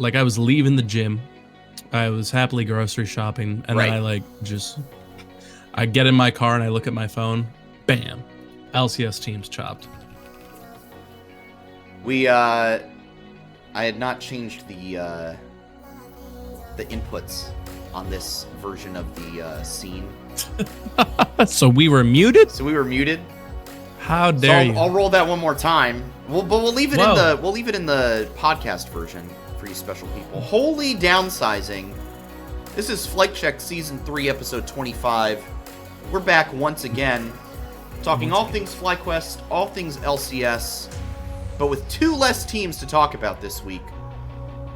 like I was leaving the gym. I was happily grocery shopping, and then I get in my car and I look at my phone. Bam, LCS team's chopped. I had not changed the inputs on this version of the scene. So we were muted. How dare you? I'll roll that one more time. But we'll leave it in the podcast version for you special people. Holy downsizing! This is Flight Check Season 3, Episode 25. We're back once again, talking all things FlyQuest, all things LCS, but with 2 less teams to talk about this week.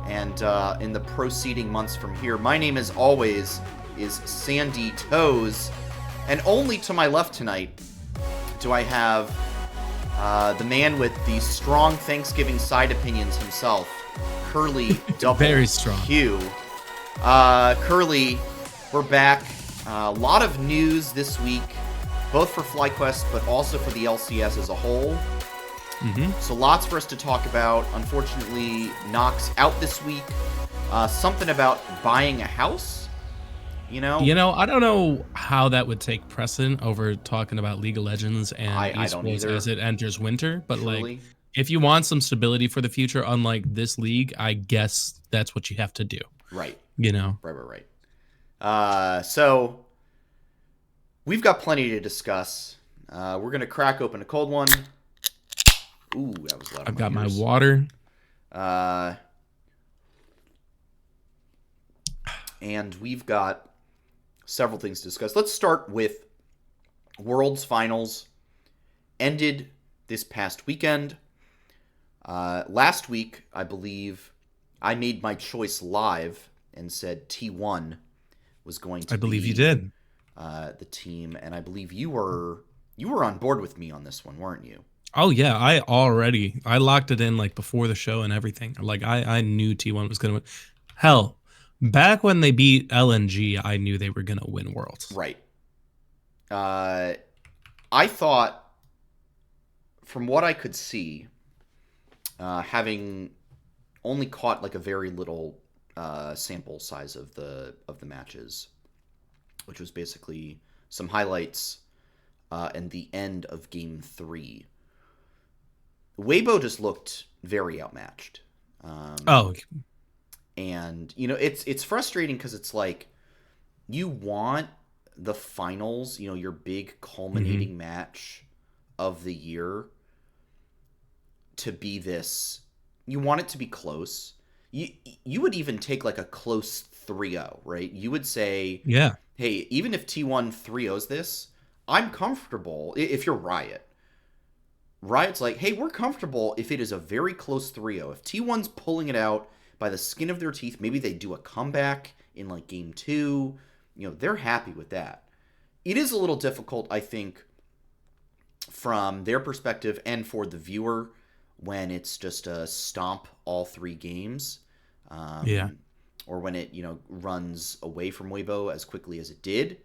And in the proceeding months from here, my name, as always, is Sandy Toes, and only to my left tonight do I have the man with the strong Thanksgiving side opinions himself, Curly Double Very strong. Q. Curly, we're back. A lot of news this week, both for FlyQuest, but also for the LCS as a whole. So lots for us to talk about. Unfortunately, Nox out this week. Something about buying a house, you know? I don't know how that would take precedent over talking about League of Legends and esports as it enters winter. But like, if you want some stability for the future, unlike this league, I guess that's what you have to do. Right. Right. So we've got plenty to discuss. We're gonna crack open a cold one. Ooh, that was loud. I've got my water. And we've got several things to discuss. Let's start with Worlds Finals. Ended this past weekend. Last week, I believe, I made my choice live and said T1 was going to I believe be you did. The team, and I believe you were on board with me on this one, weren't you? Oh yeah, I locked it in like before the show and everything. Like I knew T1 was gonna win. Hell, back when they beat LNG, I knew they were gonna win Worlds. Right. I thought, from what I could see, having only caught like a very little sample size of the matches, which was basically some highlights and the end of Game 3. Weibo just looked very outmatched. And it's frustrating because it's like you want the finals, your big culminating match of the year to be this. You want it to be close. You would even take like a close 3-0, right? You would say, yeah, hey, even if T1 3-0s this, I'm comfortable. If you're Riot's like, hey, we're comfortable if it is a very close 3-0. If T1's pulling it out by the skin of their teeth, maybe they do a comeback in like Game 2, they're happy with that. It is a little difficult, I think, from their perspective and for the viewer when it's just a stomp all 3 games. Or when it, runs away from Weibo as quickly as it did.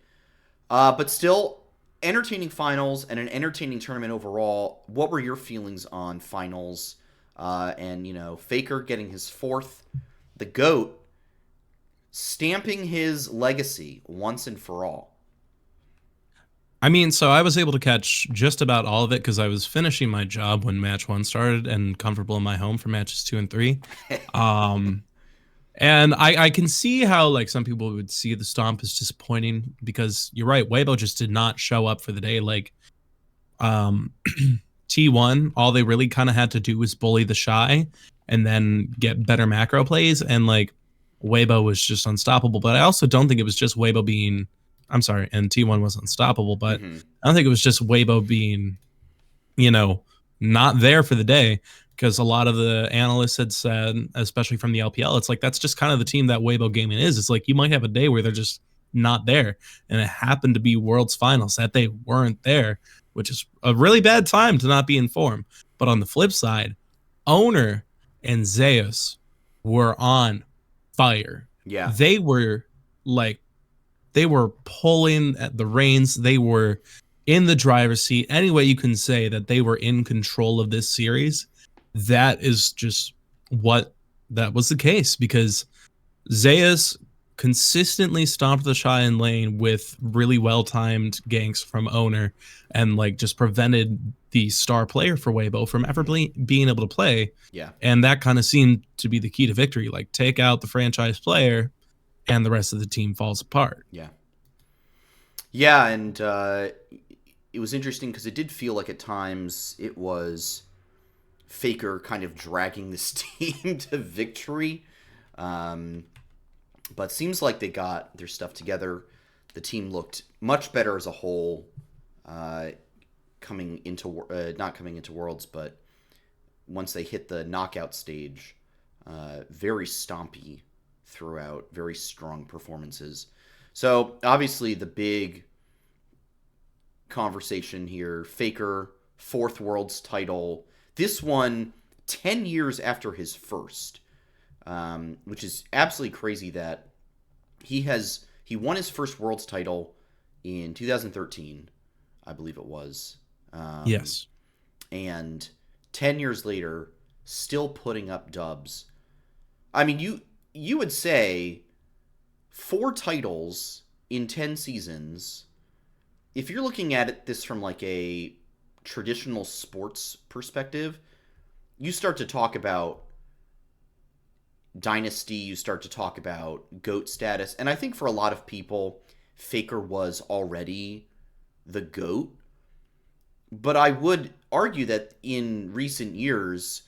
But still, entertaining finals and an entertaining tournament overall. What were your feelings on finals? And Faker getting his 4th, the GOAT stamping his legacy once and for all. I mean, so I was able to catch just about all of it because I was finishing my job when match 1 started and comfortable in my home for matches 2 and 3. And I can see how like some people would see the stomp as disappointing because you're right, Weibo just did not show up for the day. Like T1, all they really kind of had to do was bully the Shy and then get better macro plays, and like Weibo was just unstoppable. But I also don't think it was just Weibo being, I'm sorry, and T1 was unstoppable, but I don't think it was just Weibo being, not there for the day. Because a lot of the analysts had said, especially from the LPL, it's like that's just kind of the team that Weibo Gaming is. It's like you might have a day where they're just not there. And it happened to be Worlds Finals that they weren't there, which is a really bad time to not be in form. But on the flip side, Owner and Zeus were on fire. Yeah. They were pulling at the reins. They were in the driver's seat. Any way you can say that they were in control of this series. That is just what that was the case because Zeus consistently stopped the Shy in lane with really well-timed ganks from Owner and like just prevented the star player for Weibo from ever being able to play. Yeah. And that kind of seemed to be the key to victory. Like take out the franchise player and the rest of the team falls apart. Yeah. Yeah, and it was interesting because it did feel like at times it was Faker kind of dragging this team to victory. But seems like they got their stuff together. The team looked much better as a whole, coming into not coming into Worlds, but once they hit the knockout stage, very stompy throughout, very strong performances. So obviously the big conversation here, Faker, 4th Worlds title. This one 10 years after his first. Which is absolutely crazy that he won his first Worlds title in 2013, I believe it was. Yes. And 10 years later, still putting up dubs. I mean, you would say 4 titles in 10 seasons. If you're looking at this from like a traditional sports perspective, you start to talk about dynasty, you start to talk about GOAT status. And I think for a lot of people, Faker was already the GOAT. But I would argue that in recent years,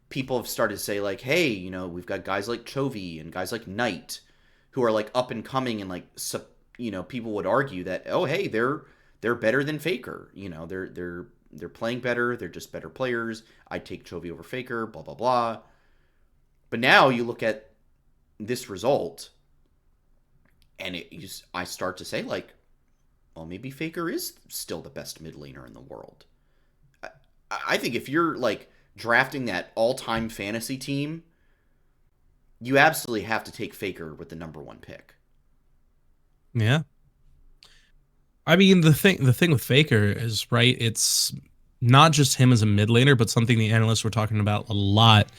people have started to say like, hey, you know, we've got guys like Chovy and guys like Knight who are like up and coming, and like, you know, people would argue that, oh, hey, they're better than Faker. You know, they're playing better. They're just better players. I'd take Chovy over Faker, blah, blah, blah. But now you look at this result, and I start to say, like, well, maybe Faker is still the best mid laner in the world. I think if you're, like, drafting that all-time fantasy team, you absolutely have to take Faker with the #1 pick. Yeah. I mean, the thing with Faker is, right, it's not just him as a mid laner, but something the analysts were talking about a lot.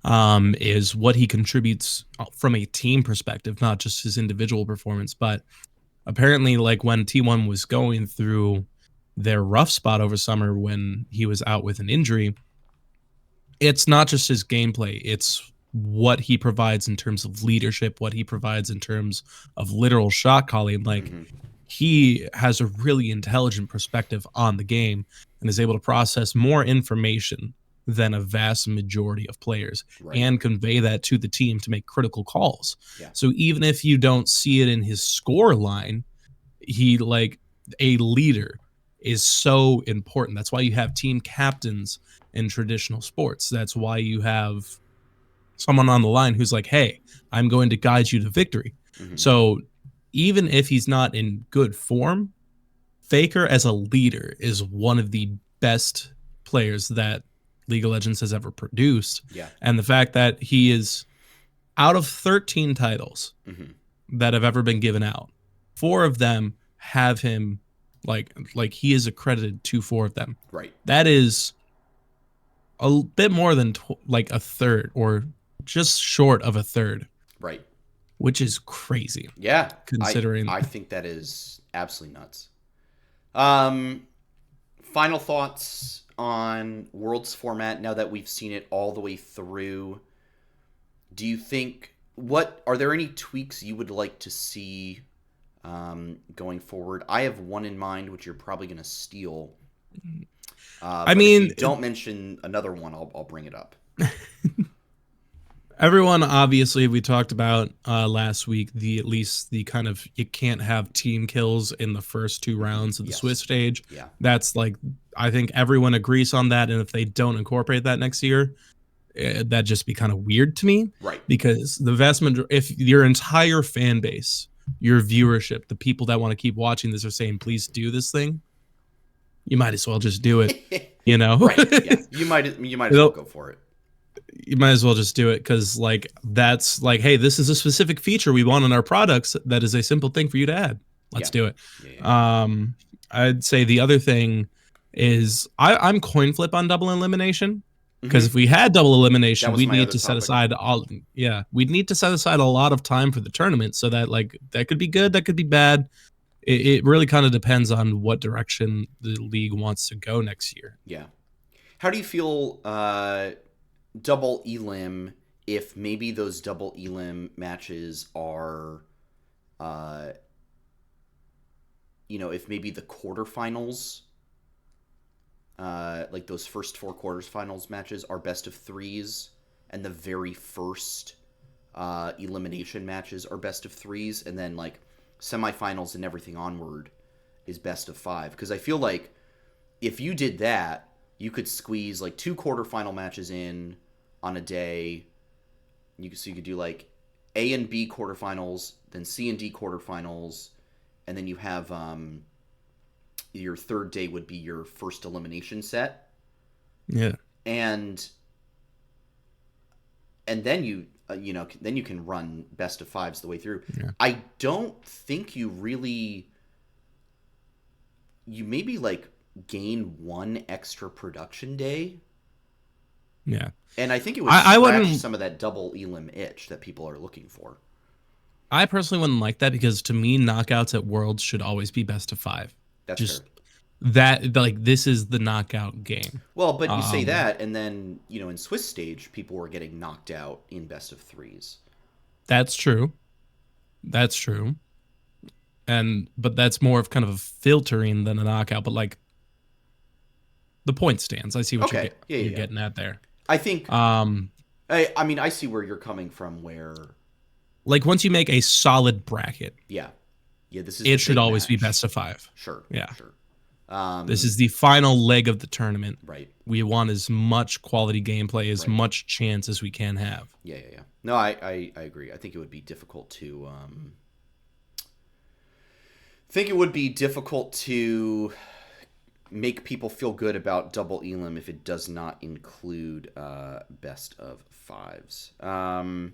Is what he contributes from a team perspective, not just his individual performance. But apparently, like when T1 was going through their rough spot over summer when he was out with an injury, it's not just his gameplay, it's what he provides in terms of leadership, what he provides in terms of literal shot calling. Like he has a really intelligent perspective on the game and is able to process more information than a vast majority of players, and convey that to the team to make critical calls. Yeah. So even if you don't see it in his score line, he, like, a leader is so important. That's why you have team captains in traditional sports. That's why you have someone on the line who's like, hey, I'm going to guide you to victory. So even if he's not in good form, Faker as a leader is one of the best players that League of Legends has ever produced. Yeah. And the fact that he is, out of 13 titles that have ever been given out, 4 of them have him, like he is accredited to 4 of them. Right. That is a bit more than like a third, or just short of a third. Right. Which is crazy. Yeah. Considering I think that is absolutely nuts. Final thoughts on Worlds format now that we've seen it all the way through. Do you think, are there any tweaks you would like to see going forward? I have one in mind, which you're probably going to steal. I mean, if you don't mention another one, I'll bring it up. Everyone, obviously, we talked about last week, at least the kind of, you can't have team kills in the first 2 rounds of the Swiss stage. Yeah. That's like, I think everyone agrees on that. And if they don't incorporate that next year, that'd just be kind of weird to me. Right. Because the vast majority, if your entire fan base, your viewership, the people that want to keep watching this are saying, please do this thing, you might as well just do it, you know? Right. Yeah. You might as well go for it. You might as well just do it, because like that's like, hey, this is a specific feature we want in our products that is a simple thing for you to add. Let's do it. Yeah. I'd say the other thing is I'm coin flip on double elimination. Because if we had double elimination, That was we'd my need other to set topic. aside we'd need to set aside a lot of time for the tournament, so that like that could be good, that could be bad. It really kind of depends on what direction the league wants to go next year. Yeah. How do you feel double elim if maybe those double elim matches are if maybe the quarterfinals like those first four quarters matches are best of threes, and the very first elimination matches are best of threes, and then like semifinals and everything onward is best of five. Because I feel like if you did that, you could squeeze like two quarterfinal matches in on a day. So you could do like A and B quarterfinals, then C and D quarterfinals, and then you have your third day would be your first elimination set. Yeah. And then you then you can run best of fives the way through. Yeah. I don't think you maybe like gain one extra production day. Yeah. And I think it would scratch some of that double elim itch that people are looking for. I personally wouldn't like that, because to me, knockouts at Worlds should always be best of five. That's just fair. That, like, this is the knockout game. Well, but you say that, and then, in Swiss stage, people were getting knocked out in best of threes. That's true. That's true. But that's more of kind of a filtering than a knockout. But like, the point stands. I see what you're getting at there. I think. I mean, I see where you're coming from. Where, like, once you make a solid bracket, this is. It should always be best of five. Sure. Yeah. Sure. This is the final leg of the tournament. Right. We want as much quality gameplay, as much chance as we can have. Yeah. No, I agree. I think it would be difficult to. Make people feel good about double elim if it does not include best of fives. We're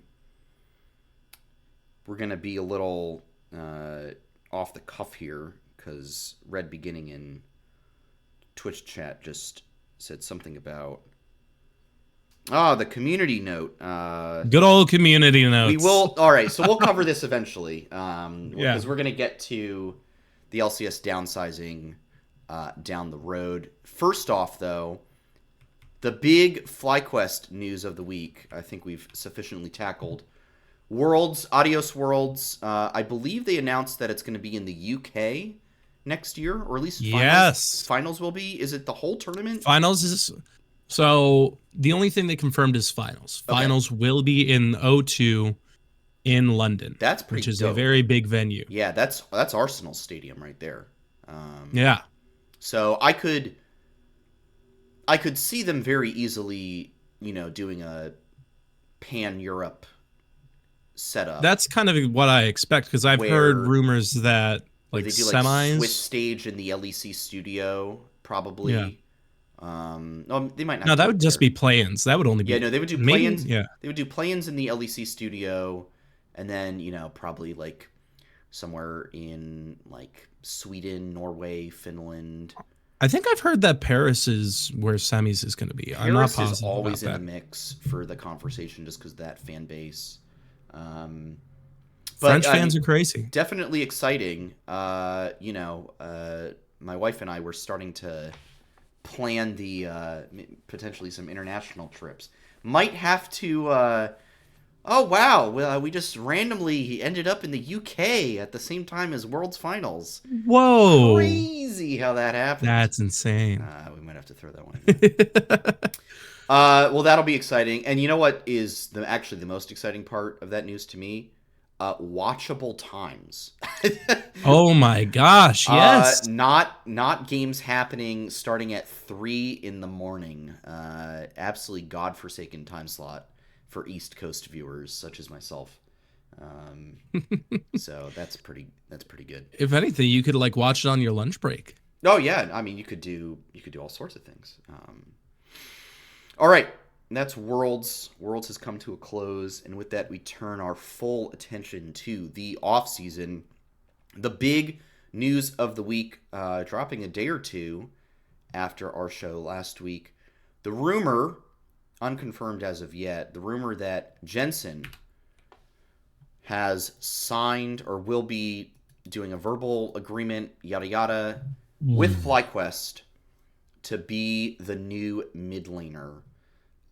gonna be a little off the cuff here, because Red Beginning in Twitch chat just said something about the community note. Good old community notes. We will. All right, so we'll cover this eventually, because we're gonna get to the LCS downsizing down the road. First off, though, the big FlyQuest news of the week, I think we've sufficiently tackled. Worlds, Adios Worlds. I believe they announced that it's going to be in the UK next year, or at least finals will be. Is it the whole tournament? Finals is... So the only thing they confirmed is finals. Okay. Finals will be in O2 in London. That's pretty which is dope. A very big venue. Yeah, that's Arsenal Stadium right there. Yeah. So I could see them very easily, doing a pan-Europe setup. That's kind of what I expect, because I've heard rumors that like they do semis, like Swiss stage in the LEC studio, probably. Yeah. No, they might not. No, that would just be play-ins. That would only be. Yeah, no, they would do play-ins. Yeah, they would do play-ins in the LEC studio, and then probably like somewhere in like Sweden, Norway, Finland. I think I've heard that Paris is where semis is going to be. I'm not positive is always about in the mix for the conversation, just because that fan base. French fans are crazy. Definitely exciting. My wife and I were starting to plan the potentially some international trips. Might have to. Oh wow! Well, we just randomly ended up in the UK at the same time as World's Finals. Whoa! Crazy how that happened. That's insane. We might have to throw that one in. Well, that'll be exciting. And you know what is actually the most exciting part of that news to me? Watchable times. Oh my gosh! Yes. Not games happening starting at 3 a.m. Absolutely godforsaken time slot for East Coast viewers such as myself. So that's pretty good. If anything, you could like watch it on your lunch break. Oh yeah, I mean you could do all sorts of things. All right, and that's Worlds. Worlds has come to a close, and with that we turn our full attention to the off season. The big news of the week, dropping a day or two after our show last week. The rumor unconfirmed as of yet, the rumor that Jensen has signed or will be doing a verbal agreement, yada yada, with FlyQuest to be the new mid laner.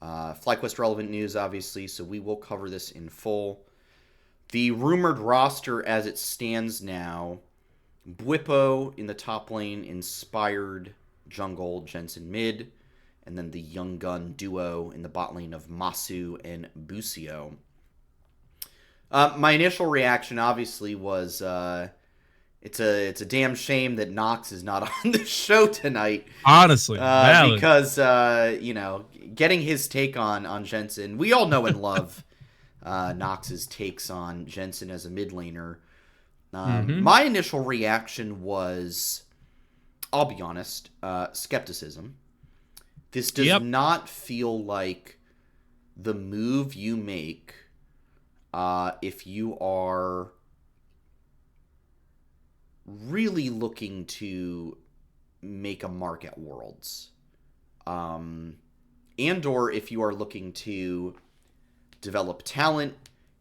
FlyQuest relevant news, obviously, so we will cover this in full. The rumored roster as it stands now: Bwipo in the top lane, Inspired jungle, Jensen mid, and then the young gun duo in the bot lane of Masu and Busio. My initial reaction, obviously, was it's a damn shame that Nox is not on the show tonight. Honestly, because getting his take on Jensen, we all know and love Nox's takes on Jensen as a mid laner. My initial reaction was, I'll be honest, skepticism. This does not feel like the move you make if you are really looking to make a mark at Worlds. And or if you are looking to develop talent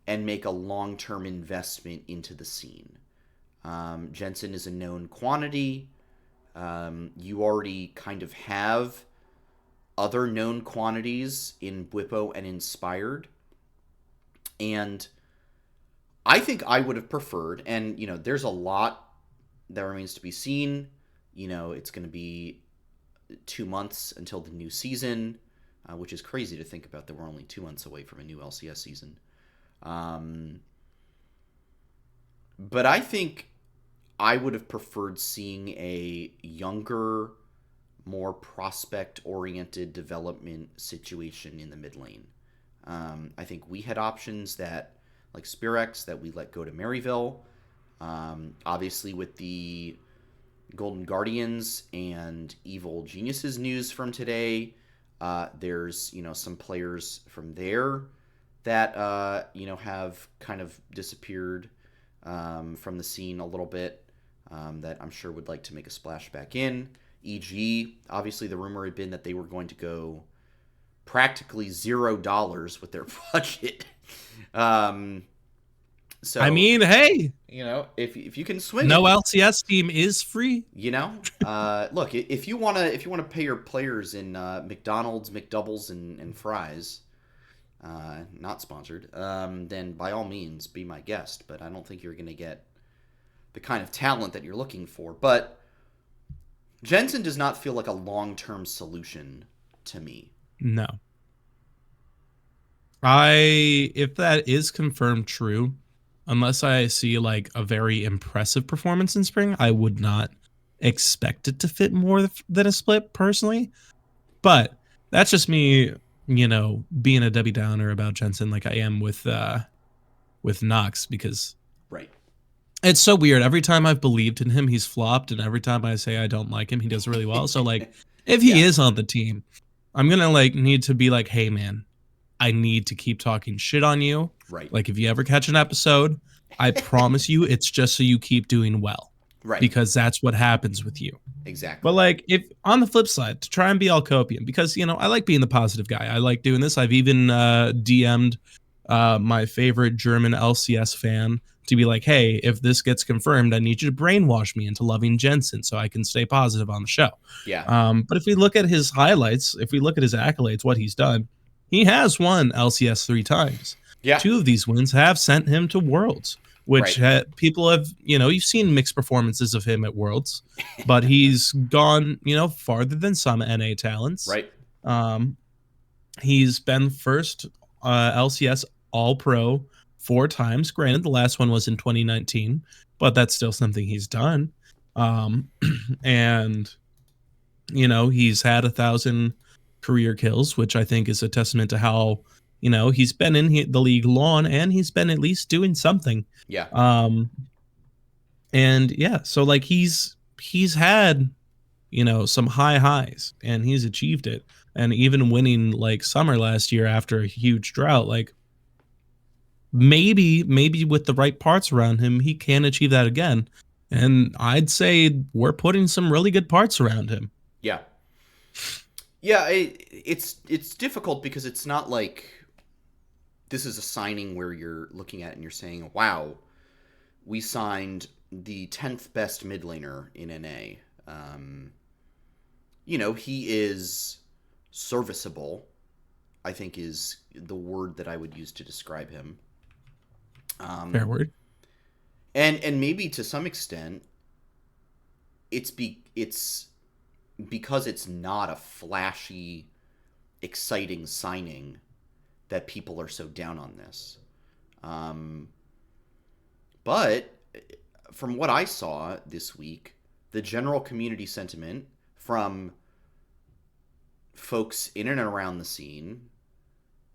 and make a long-term investment into the scene. Jensen is a known quantity. You already kind of have other known quantities in Bwipo and Inspired. And I think I would have preferred, and, there's a lot that remains to be seen. It's going to be 2 months until the new season, which is crazy to think about that we're only 2 months away from a new LCS season. But I think I would have preferred seeing a younger, more prospect-oriented development situation in the mid lane. I think we had options like Spirex, that we let go to Maryville. Obviously, with the Golden Guardians and Evil Geniuses news from today, there's some players from there that have kind of disappeared from the scene a little bit, that I'm sure would like to make a splash back in. E.g., obviously the rumor had been that they were going to go practically $0 with their budget. So I mean, hey, if you can swing no LCS team is free. Look, if you want to pay your players in McDonald's, McDoubles, and fries, not sponsored, then by all means be my guest. But I don't think you're going to get the kind of talent that you're looking for. But Jensen does not feel like a long-term solution to me. No. If that is confirmed true, unless I see like a very impressive performance in spring, I would not expect it to fit more than a split personally. But that's just me, being a Debbie Downer about Jensen like I am with Nox, because right. It's so weird. Every time I've believed in him, he's flopped, and every time I say I don't like him, he does really well. So like, if he is on the team, I'm gonna need to be like, hey man, I need to keep talking shit on you. Right. Like, if you ever catch an episode, I promise you, it's just so you keep doing well. Right. Because that's what happens with you. Exactly. But if on the flip side, to try and be all copium, because I like being the positive guy. I like doing this. I've even DM'd my favorite German LCS fan to be like, hey, if this gets confirmed, I need you to brainwash me into loving Jensen so I can stay positive on the show. Yeah. But if we look at his highlights, if we look at his accolades, what he's done, he has won LCS 3 times. Yeah. 2 of these wins have sent him to Worlds, which people have, you've seen mixed performances of him at Worlds, but he's gone, farther than some NA talents. Right. He's been first LCS All-Pro 4 times. Granted, the last one was in 2019, but that's still something he's done. And, he's had 1,000 career kills, which I think is a testament to how, he's been in the league long, and he's been at least doing something. Yeah. And yeah, so he's had, some high highs, and he's achieved it. And even winning summer last year after a huge drought, maybe with the right parts around him, he can achieve that again. And I'd say we're putting some really good parts around him. Yeah. Yeah, it's difficult because it's not like this is a signing where you're looking at it and you're saying, "Wow, we signed the 10th best mid laner in NA." He is serviceable, I think is the word that I would use to describe him. Fair word. And maybe to some extent, it's because it's not a flashy, exciting signing that people are so down on this. But from what I saw this week, the general community sentiment from folks in and around the scene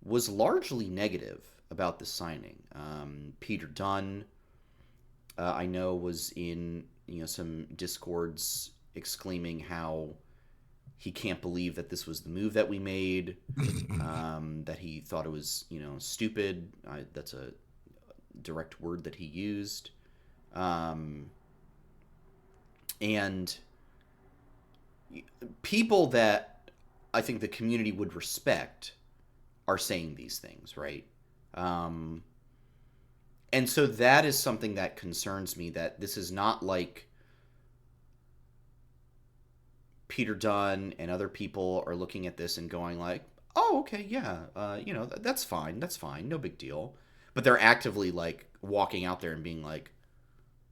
was largely negative about the signing. Peter Dunn, I know, was in some discords exclaiming how he can't believe that this was the move that we made, that he thought it was stupid. That's a direct word that he used. And people that I think the community would respect are saying these things, right? And so that is something that concerns me, that this is not like Peter Dunn and other people are looking at this and going like, oh, okay, yeah, that's fine, no big deal. But they're actively like walking out there and being like,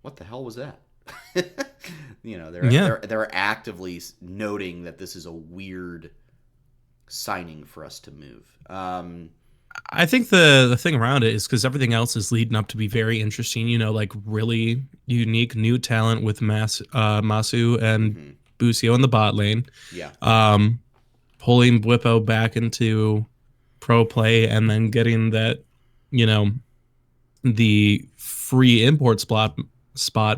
what the hell was that? They're actively noting that this is a weird signing for us to move. I think the thing around it is because everything else is leading up to be very interesting, like really unique new talent with Masu and Busio in the bot lane. Yeah. Pulling Bwipo back into pro play and then getting that, the free import spot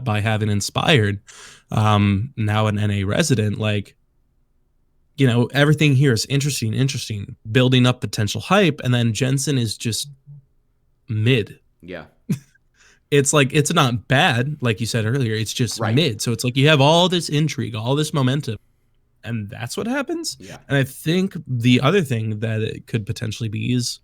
by having Inspired, now an NA resident, like, everything here is interesting, building up potential hype, and then Jensen is just mid. Yeah. It's like, it's not bad, like you said earlier, it's just mid. So it's like you have all this intrigue, all this momentum, and that's what happens. Yeah. And I think the other thing that it could potentially be is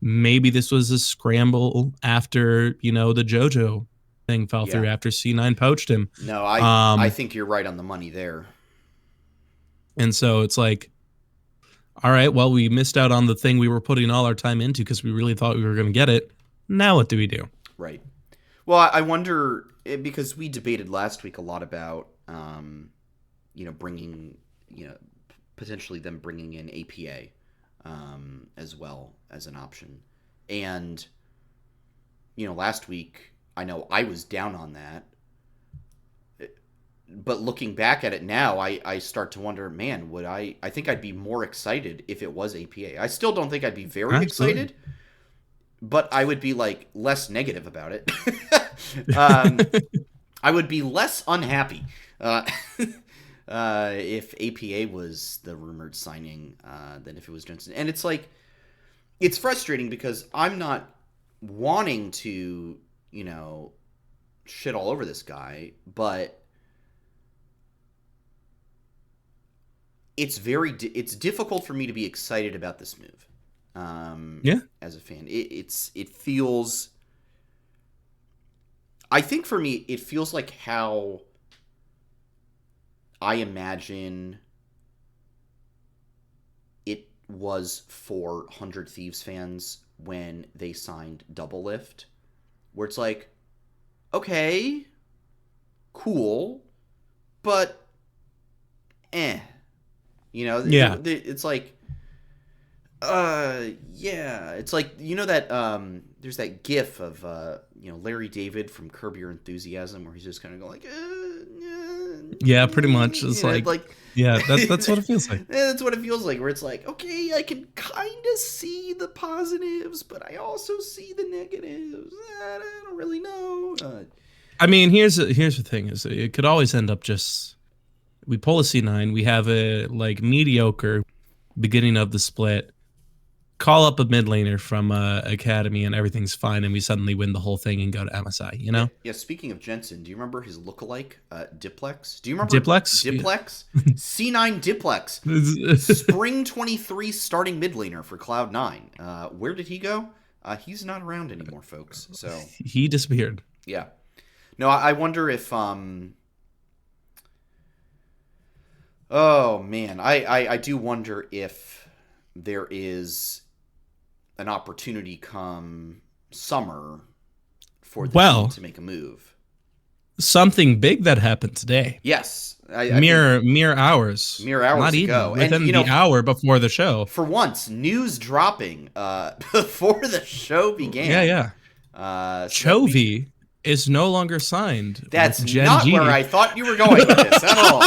maybe this was a scramble after, the JoJo thing fell through, after C9 poached him. No, I think you're right on the money there. And so it's like, all right, well, we missed out on the thing we were putting all our time into because we really thought we were going to get it. Now what do we do? Right. Well, I wonder, because we debated last week a lot about, bringing, potentially them bringing in APA as well as an option. And, last week, I know I was down on that. But looking back at it now, I start to wonder, man, I think I'd be more excited if it was APA. I still don't think I'd be very excited, but I would be like less negative about it. I would be less unhappy if APA was the rumored signing than if it was Jensen. And it's like, it's frustrating because I'm not wanting to, shit all over this guy, but it's difficult for me to be excited about this move. As a fan, it feels. I think for me, it feels like how I imagine it was for 100 Thieves fans when they signed Double Lift, where it's like, okay, cool, but it's like, it's like, that there's that gif of Larry David from Curb Your Enthusiasm where he's just kind of going like, pretty much. It's that's what it feels like. That's what it feels like, where it's like, okay, I can kind of see the positives, but I also see the negatives. I don't really know. I mean, here's the thing: is it could always end up just, we pull a C9, we have a like mediocre beginning of the split, call up a mid laner from academy and everything's fine, and we suddenly win the whole thing and go to MSI. You Yeah, know, yeah. Speaking of Jensen, do you remember his lookalike, Diplex? Do you remember Diplex. Yeah. Diplex? C9 Diplex, Spring 23 starting mid laner for Cloud9. Where did he go? He's not around anymore, folks. So He disappeared. yeah. No, I wonder if oh man, I do wonder if there is an opportunity come summer for the team to make a move. Something big that happened today. Yes, Mere hours. Mere hours Not ago. Even within the hour before the show. For once, news dropping before the show began. Yeah. Chovy is no longer signed. That's with Gen not G. where I thought you were going with this at all.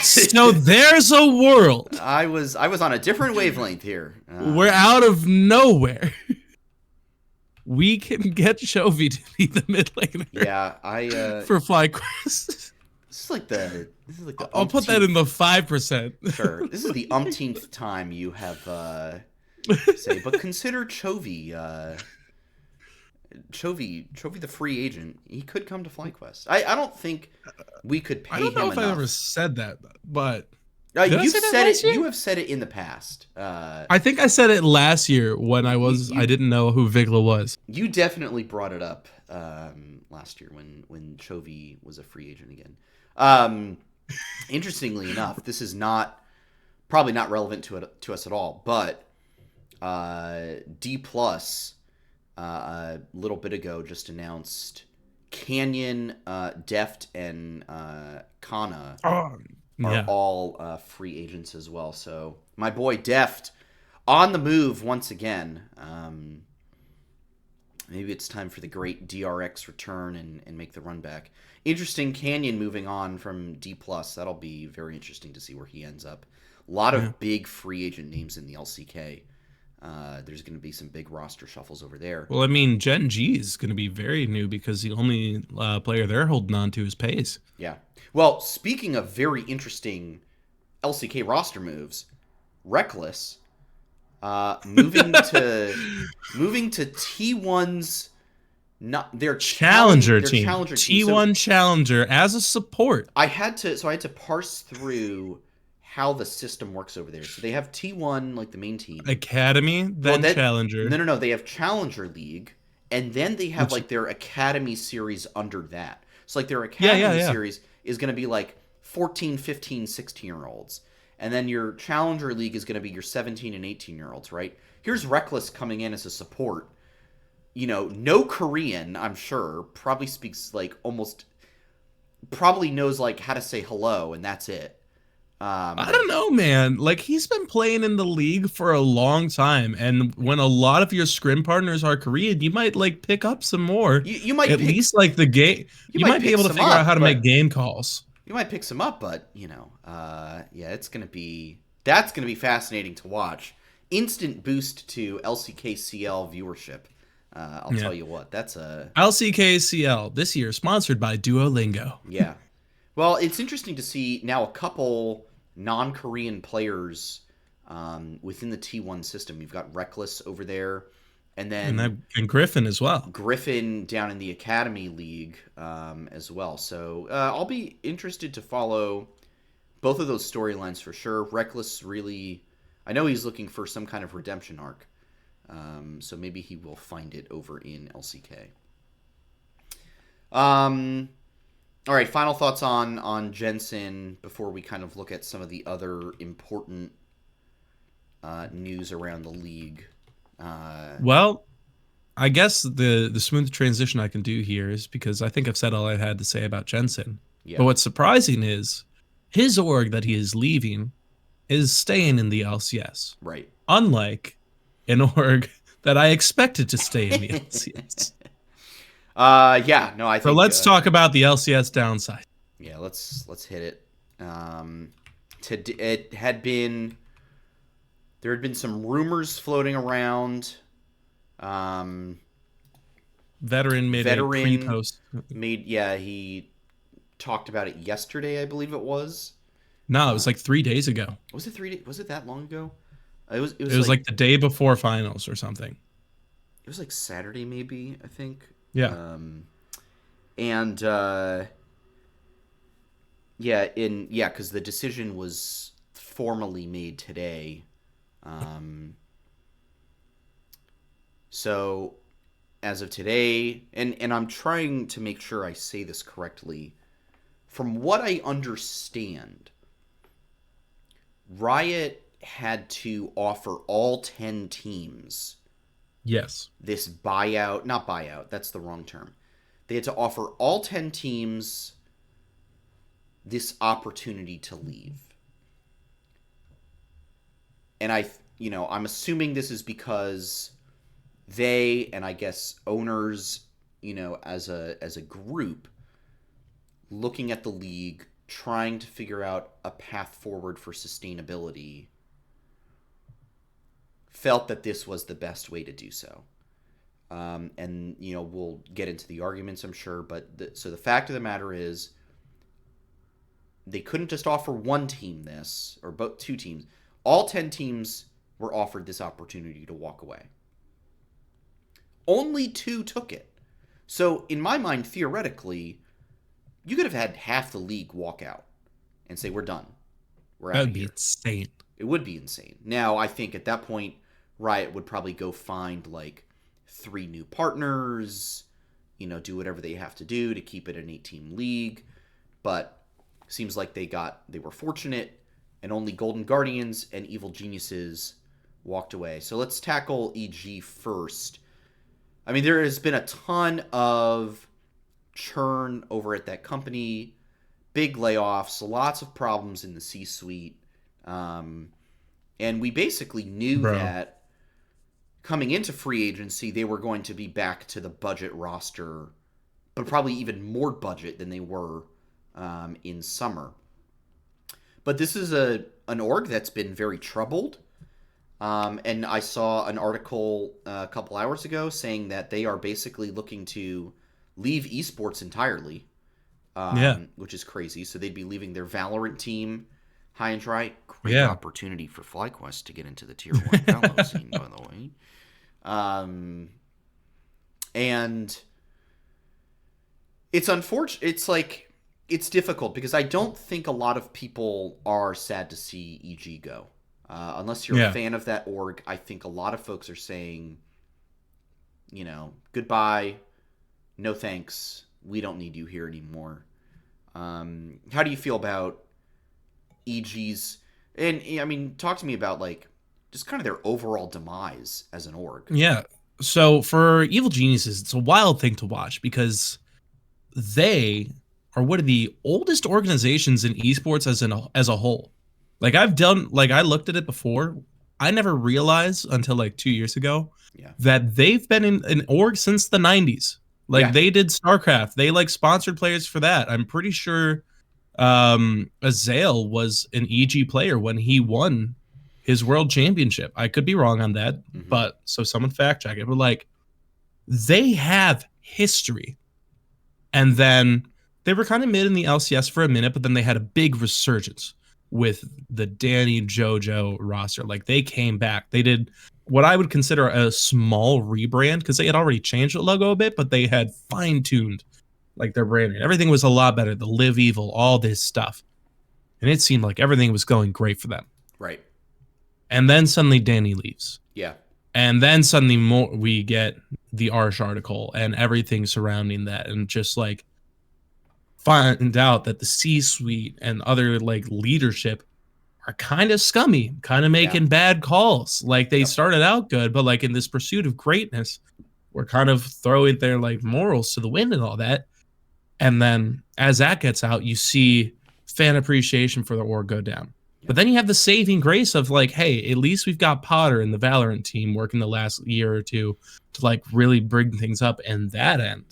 So there's a world. I was on a different wavelength here. We're out of nowhere. We can get Chovy to be the mid laner. Yeah, for FlyQuest's. This is like the I'll put that in the 5%. Sure. This is the umpteenth time you have say, but consider Chovy. Chovy the free agent. He could come to FlyQuest. I don't think we could pay him enough. I don't know if I ever said that, but you've said it. You have said it in the past. I think I said it last year when I didn't know who Vigla was. You definitely brought it up last year when Chovy was a free agent again. Interestingly enough, this is probably not relevant to us at all, but D Plus a little bit ago just announced Canyon, Deft, and Kana are all free agents as well. So my boy Deft on the move once again. Maybe it's time for the great DRX return and make the run back. Interesting, Canyon moving on from D+. That'll be very interesting to see where he ends up. A lot of big free agent names in the LCK. There's going to be some big roster shuffles over there. Well, I mean, Gen G is going to be very new because the only player they're holding on to is Pace. Yeah. Well, speaking of very interesting LCK roster moves, Reckless moving to T1's their challenger team. T1 so, challenger as a support. I had to parse through how the system works over there. So they have T1, like the main team. Academy, then Challenger. No. They have Challenger League, and then they have like their Academy series under that. So like their Academy series is going to be like 14, 15, 16-year-olds. And then your Challenger League is going to be your 17 and 18-year-olds, right? Here's Reckless coming in as a support. You know, no Korean, I'm sure. Probably speaks like probably knows like how to say hello, and that's it. I don't know, man. Like, he's been playing in the league for a long time, and when a lot of your scrim partners are Korean, you might like pick up some more. You might at least like the game. You might be able to figure out how to make game calls. You might pick some up, but you know, that's gonna be fascinating to watch. Instant boost to LCKCL viewership. I'll tell you what, that's a LCKCL this year sponsored by Duolingo. Yeah. Well, it's interesting to see now a couple non-Korean players within the T1 system. You've got Reckless over there, and then and Griffin as well. Griffin down in the Academy League as well. So I'll be interested to follow both of those storylines for sure. Reckless really, I know he's looking for some kind of redemption arc, so maybe he will find it over in LCK. All right, final thoughts on Jensen before we kind of look at some of the other important news around the league. Well, I guess the smooth transition I can do here is because I think I've said all I had to say about Jensen. Yeah. But what's surprising is his org that he is leaving is staying in the LCS. Right. Unlike an org that I expected to stay in the LCS. I think. So let's talk about the LCS downside. Yeah, let's hit it. There had been some rumors floating around. Veteran made a pre-post. He talked about it yesterday, I believe it was. No, it was like 3 days ago. Was it 3 days? Was it that long ago? It was. It It was was like like the day before finals or something. it was like Saturday, maybe. I think. Yeah. And yeah, because the decision was formally made today. Um, so as of today, and I'm trying to make sure I say this correctly. From what I understand, Riot had to offer all 10 teams Yes. this buyout, not buyout, that's the wrong term. They had to offer all 10 teams this opportunity to leave. And I'm assuming this is because they, and I guess owners, as a group, looking at the league, trying to figure out a path forward for sustainability, felt that this was the best way to do so. And we'll get into the arguments, I'm sure, but so the fact of the matter is, they couldn't just offer one team this, or both two teams. All 10 teams were offered this opportunity to walk away. Only 2 took it. So in my mind, theoretically, you could have had half the league walk out and say, we're done. We're out of here. That'd be insane. It would be insane. Now, I think at that point, Riot would probably go find like 3 new partners, do whatever they have to do to keep it an 8-team league. But seems like they were fortunate, and only Golden Guardians and Evil Geniuses walked away. So let's tackle EG first. I mean, there has been a ton of churn over at that company, big layoffs, lots of problems in the C-suite. And we basically knew that coming into free agency, they were going to be back to the budget roster, but probably even more budget than they were in summer. But this is an org that's been very troubled. And I saw an article a couple hours ago saying that they are basically looking to leave esports entirely, which is crazy. So they'd be leaving their Valorant team high and dry. Great opportunity for FlyQuest to get into the tier 1 Valo scene, by the way. And it's unfortunate. It's like, it's difficult because I don't think a lot of people are sad to see EG go. Unless you're a fan of that org, I think a lot of folks are saying, goodbye, no thanks, we don't need you here anymore. How do you feel about EG's, and I mean, talk to me about like just kind of their overall demise as an org. Yeah. So for Evil Geniuses, it's a wild thing to watch because they are one of the oldest organizations in esports as a whole. Like I looked at it before. I never realized until like 2 years ago that they've been in an org since the 90s. Like they did StarCraft. They like sponsored players for that. I'm pretty sure Azale was an EG player when he won his world championship. I could be wrong on that, but so someone fact check it. But like they have history. And then they were kind of mid in the LCS for a minute, but then they had a big resurgence with the Danny JoJo roster. Like they came back. They did what I would consider a small rebrand because they had already changed the logo a bit, but they had fine-tuned like their branding. Everything was a lot better. The Live Evil, all this stuff. And it seemed like everything was going great for them. Right. And then suddenly Danny leaves. Yeah. And then suddenly we get the Arsh article and everything surrounding that, and just like find out that the C-suite and other like leadership are kind of scummy, kind of making bad calls. Like they started out good, but like in this pursuit of greatness, we're kind of throwing their like morals to the wind and all that. And then as that gets out, you see fan appreciation for the org go down. But then you have the saving grace of like, hey, at least we've got Potter and the Valorant team working the last year or two to like really bring things up in that end.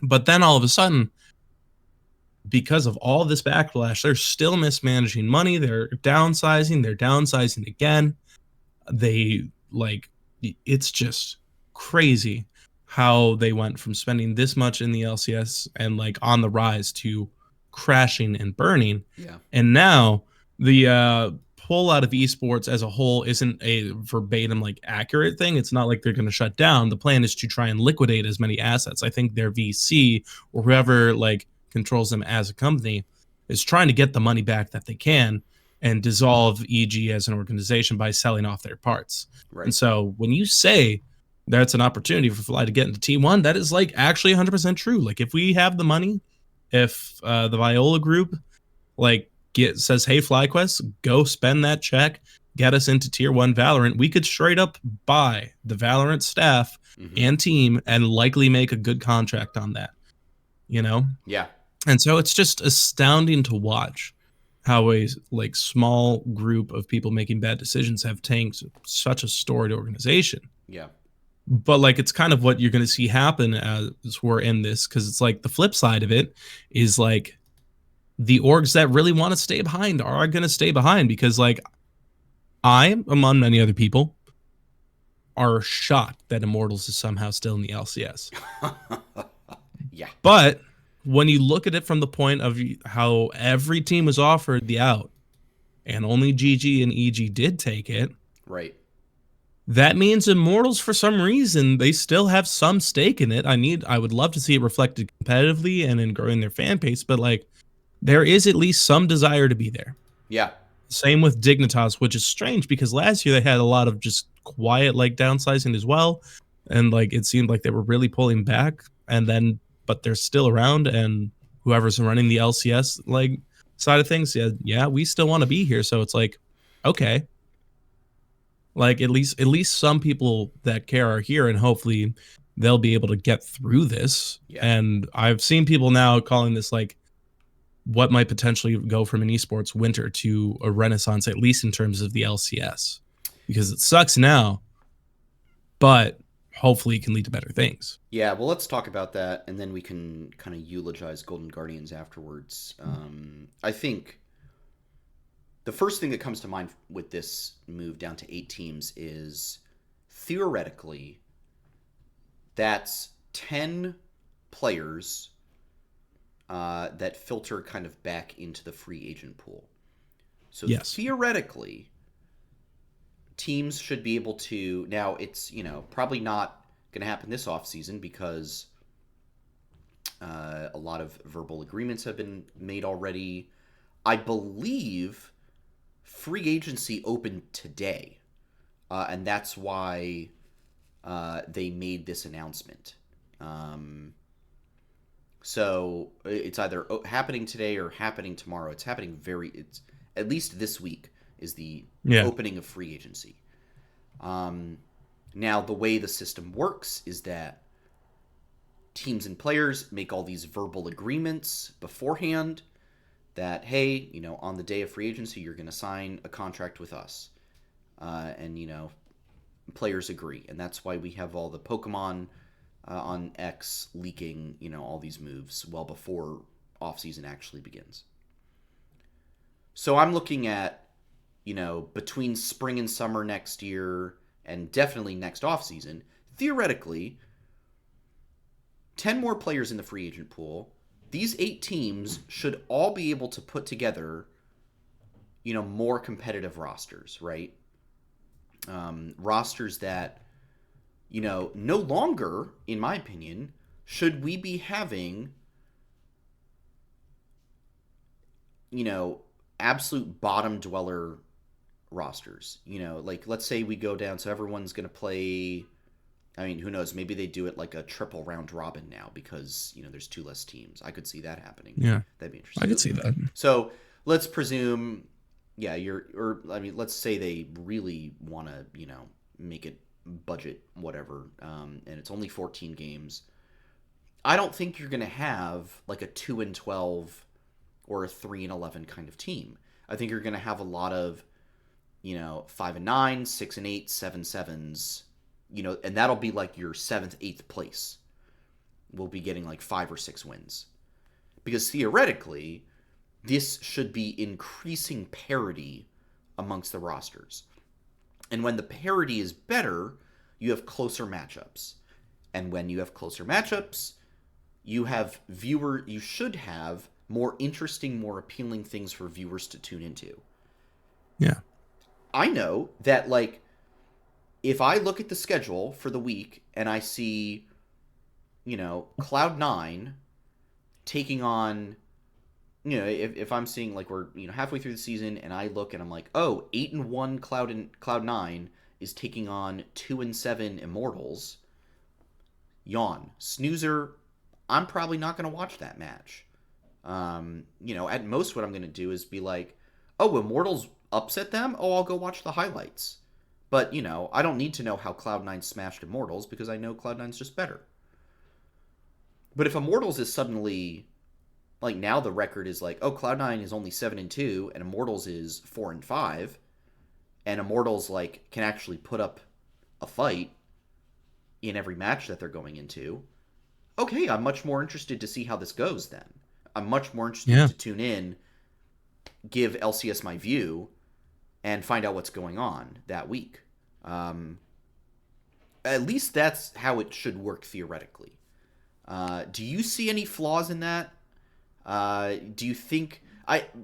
But then all of a sudden, because of all this backlash, they're still mismanaging money. They're downsizing again. They like, it's just crazy how they went from spending this much in the LCS and like on the rise to crashing and burning. Yeah. And now the pull out of esports as a whole isn't a verbatim like accurate thing. It's not like they're going to shut down. The plan is to try and liquidate as many assets. I think their VC or whoever like controls them as a company is trying to get the money back that they can and dissolve EG as an organization by selling off their parts. Right. And so when you say that's an opportunity for Fly to get into T1, that is like actually 100% true. Like if we have the money, if the Viola group like says, hey, FlyQuest, go spend that check, get us into tier 1 Valorant, we could straight up buy the Valorant staff and team and likely make a good contract on that, you know? Yeah. And so it's just astounding to watch how a like small group of people making bad decisions have tanked such a storied organization. Yeah. But like it's kind of what you're going to see happen as we're in this, because it's like the flip side of it is like the orgs that really want to stay behind are going to stay behind, because like I, among many other people, are shocked that Immortals is somehow still in the LCS. Yeah. But when you look at it from the point of how every team was offered the out and only GG and EG did take it, right, that means Immortals, for some reason, they still have some stake in it. I would love to see it reflected competitively and in growing their fan base, but like there is at least some desire to be there. Yeah. Same with Dignitas, which is strange because last year they had a lot of just quiet like downsizing as well, and like it seemed like they were really pulling back, and then but they're still around, and whoever's running the LCS like side of things, yeah, we still want to be here. So it's like, okay, like at least some people that care are here, and hopefully they'll be able to get through this. Yeah. And I've seen people now calling this like what might potentially go from an esports winter to a renaissance, at least in terms of the LCS, because it sucks now, but hopefully it can lead to better things. Yeah, well, let's talk about that, and then we can kind of eulogize Golden Guardians afterwards. I think the first thing that comes to mind with this move down to 8 teams is, theoretically, that's 10 players that filter kind of back into the free agent pool. So yes, theoretically, teams should be able to, now it's, probably not going to happen this offseason because a lot of verbal agreements have been made already. I believe free agency opened today, and that's why they made this announcement. So it's either happening today or happening tomorrow. It's happening it's at least this week is the opening of free agency. Now, the way the system works is that teams and players make all these verbal agreements beforehand that, hey, on the day of free agency, you're going to sign a contract with us. And, players agree. And that's why we have all the Pokemon on X leaking, all these moves well before offseason actually begins. So I'm looking at, between spring and summer next year and definitely next offseason, theoretically, 10 more players in the free agent pool. These 8 teams should all be able to put together, more competitive rosters, right? Rosters that, no longer, in my opinion, should we be having, absolute bottom dweller rosters. Like let's say we go down, so everyone's going to play, I mean, who knows, maybe they do it like a triple round robin now because, there's 2 less teams. I could see that happening. Yeah. That'd be interesting. I could see that. So let's presume, let's say they really want to, make it budget, whatever, and it's only 14 games. I don't think you're going to have like a 2-12 or a 3-11 kind of team. I think you're going to have a lot of, 5-9, 6-8, 7-7s, and that'll be like your 7th, 8th place. We'll be getting like 5 or 6 wins. Because theoretically, this should be increasing parity amongst the rosters. And when the parity is better, you have closer matchups. And when you have closer matchups, you should have more interesting, more appealing things for viewers to tune into. Yeah. I know that, like, if I look at the schedule for the week and I see, Cloud9 taking on, if I'm seeing, like, we're, halfway through the season and I look and I'm like, oh, 8-1 Cloud9 is taking on 2-7 Immortals. Yawn. Snoozer, I'm probably not going to watch that match. At most what I'm going to do is be like, oh, Immortals upset them? Oh, I'll go watch the highlights. But, I don't need to know how Cloud9 smashed Immortals because I know Cloud9's just better. But if Immortals is suddenly, like, now the record is like, oh, Cloud9 is only 7-2 and Immortals is 4-5, and Immortals, like, can actually put up a fight in every match that they're going into, okay, I'm much more interested to see how this goes then. I'm much more interested to tune in, give LCS my view, and find out what's going on that week. At least that's how it should work theoretically. Do you see any flaws in that? Do you think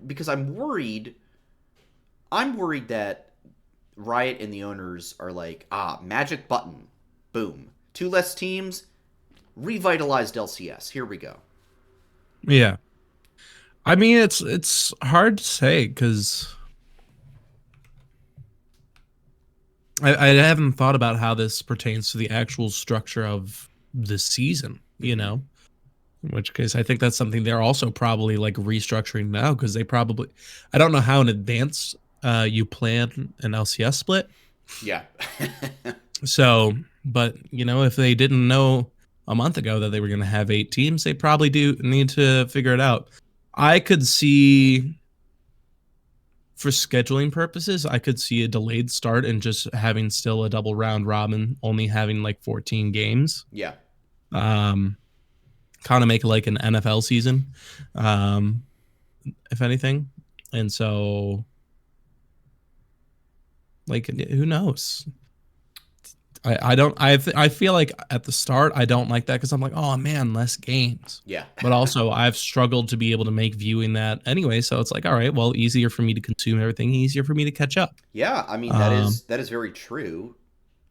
because I'm worried that Riot and the owners are like, magic button, boom, 2 less teams, revitalized LCS. Here we go. Yeah. I mean, it's hard to say because I haven't thought about how this pertains to the actual structure of the season, In which case I think that's something they're also probably like restructuring now because I don't know how in advance you plan an LCS split. Yeah. So, but if they didn't know a month ago that they were going to have 8 teams, they probably do need to figure it out. I could see, for scheduling purposes, I could see a delayed start and just having still a double round robin, only having like 14 games. Yeah. Kind of make like an NFL season, if anything. And so, like, who knows? I feel like at the start I don't like that because I'm like, oh man, less games. Yeah. But also I've struggled to be able to make viewing that anyway, so it's like, all right, well, easier for me to consume everything, easier for me to catch up. Yeah, I mean that is very true.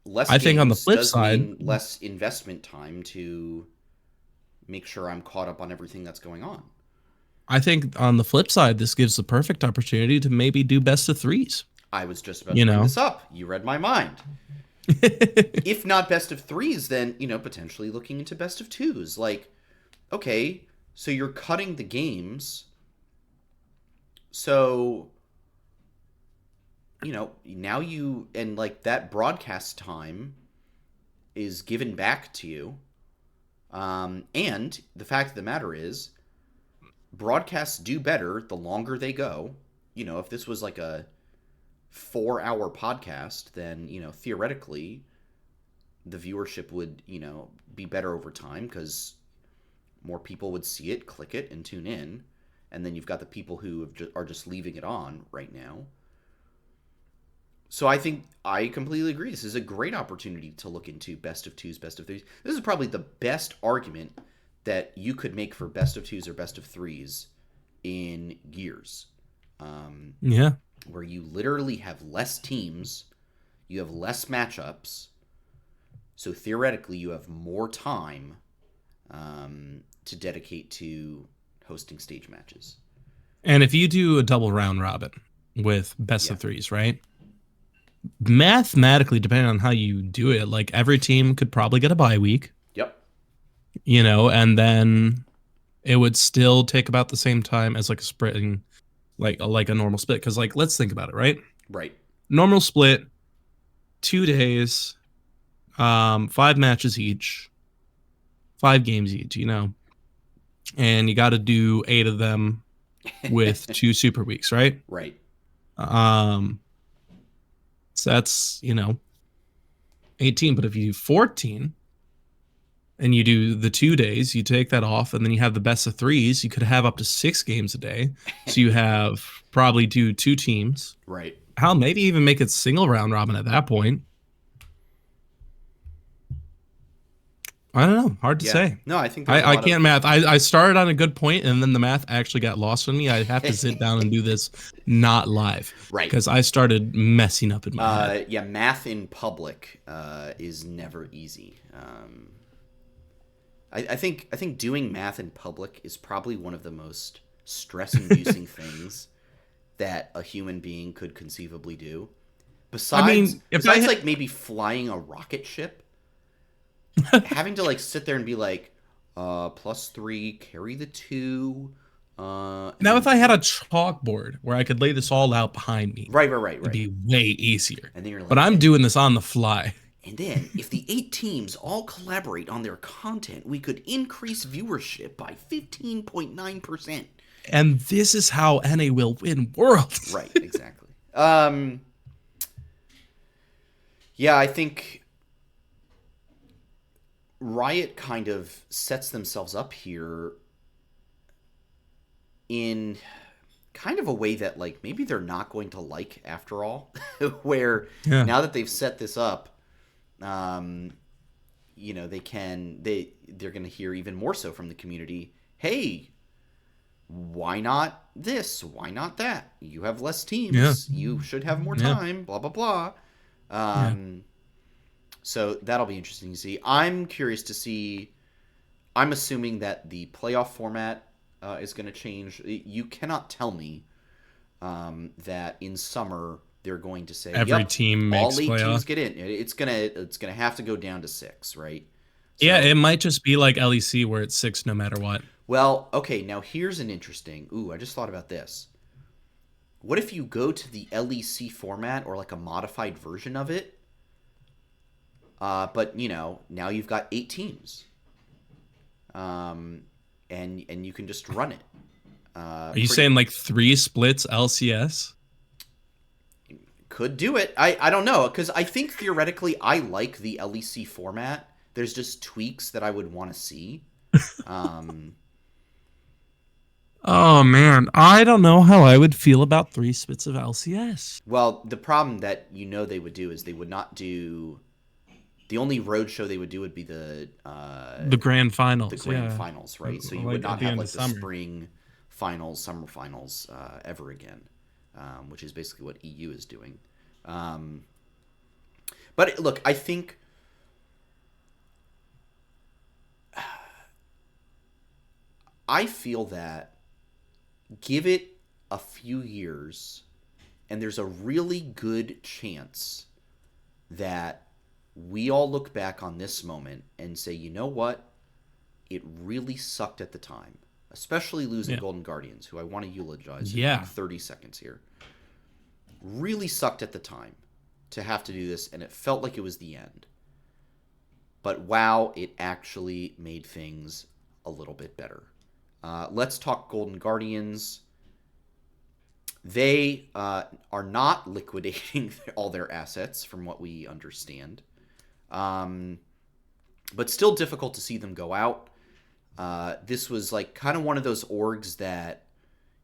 Less I think on the games flip does side, mean less investment time to make sure I'm caught up on everything that's going on. I think on the flip side, this gives the perfect opportunity to maybe do best of 3s. I was just about to bring this up. You read my mind. If not best of 3s, then, potentially looking into best of 2s. Like, okay, so you're cutting the games. So, now and like that broadcast time is given back to you. And the fact of the matter is, broadcasts do better the longer they go. If this was like a 4-hour podcast, then theoretically the viewership would be better over time because more people would see it, click it, and tune in. And then you've got the people who are just leaving it on right now. So I think I completely agree. This is a great opportunity to look into best of 2s, best of 3s. This is probably the best argument that you could make for best of 2s or best of 3s in years. Yeah. Where you literally have less teams, you have less matchups, so theoretically you have more time to dedicate to hosting stage matches. And if you do a double round robin with best of 3s, right? Mathematically, depending on how you do it, like every team could probably get a bye week. Yep. And then it would still take about the same time as like a splitting, like a normal split. Because like, let's think about it, right? Right. Normal split, 2 days, 5 matches each, 5 games each, and you got to do 8 of them with 2 super weeks, right? Right. So that's 18. But if you do 14 and you do the 2 days, you take that off, and then you have the best of 3s, you could have up to 6 games a day. So you have probably do 2 teams. Right. Hell, maybe even make it single round robin at that point. I don't know. Hard to Yeah. say. No, I think there's a I lot can't of math. I started on a good point, and then the math actually got lost on me. I have to sit down and do this not live right. because I started messing up in my head. Yeah, math in public is never easy. I think doing math in public is probably one of the most stress-inducing things that a human being could conceivably do. I Besides, mean, if I besides had, like maybe flying a rocket ship, having to like sit there and be like, +3, carry the 2, and now if then I had a chalkboard where I could lay this all out behind me, it'd right. be way easier. And then you're But like, I'm doing this on the fly. and then, if the 8 teams all collaborate on their content, we could increase viewership by 15.9%. And this is how NA will win Worlds. Right, exactly. Yeah, I think Riot kind of sets themselves up here in kind of a way that like maybe they're not going to like after all. Where Yeah. now that they've set this up, you know, they're going to hear even more so from the community. Hey, why not this? Why not that? You have less teams. Yeah. You should have more Yeah. time. Blah blah blah. Yeah. So that'll be interesting to see. I'm curious to see. I'm assuming that the playoff format is going to change. You cannot tell me that in summer they're going to say Every yep, team all makes 8 teams playoff. get in. It's gonna have to go down to 6, right? So, Yeah, it might just be like LEC where it's 6 no matter what. well, okay. Now here's an interesting. Ooh, I just thought about this. What if you go to the LEC format or like a modified version of it? But you know, now you've got 8 teams, and you can just run it. Are you saying like 3 splits LCS? Could do it? I don't know, because I think theoretically I like the LEC format. There's just tweaks that I would want to see. Oh man, I don't know how I would feel about 3 splits of LCS. Well, the problem that you know they would do is they would not do. The only road show they would do would be the Grand finals. the grand Yeah. finals, right? So you Like would at not the have end like of the summer. spring finals, summer finals ever again, which is basically what EU is doing. But look, I think I feel that give it a few years, and there's a really good chance that we all look back on this moment and say, you know what? It really sucked at the time, especially losing Yeah. Golden Guardians, who I want to eulogize in Yeah. like 30 seconds here. Really sucked at the time to have to do this, and it felt like it was the end. But wow, it actually made things a little bit better. Let's talk Golden Guardians. They are not liquidating all their assets, from what we understand. But still difficult to see them go out. This was like kind of one of those orgs that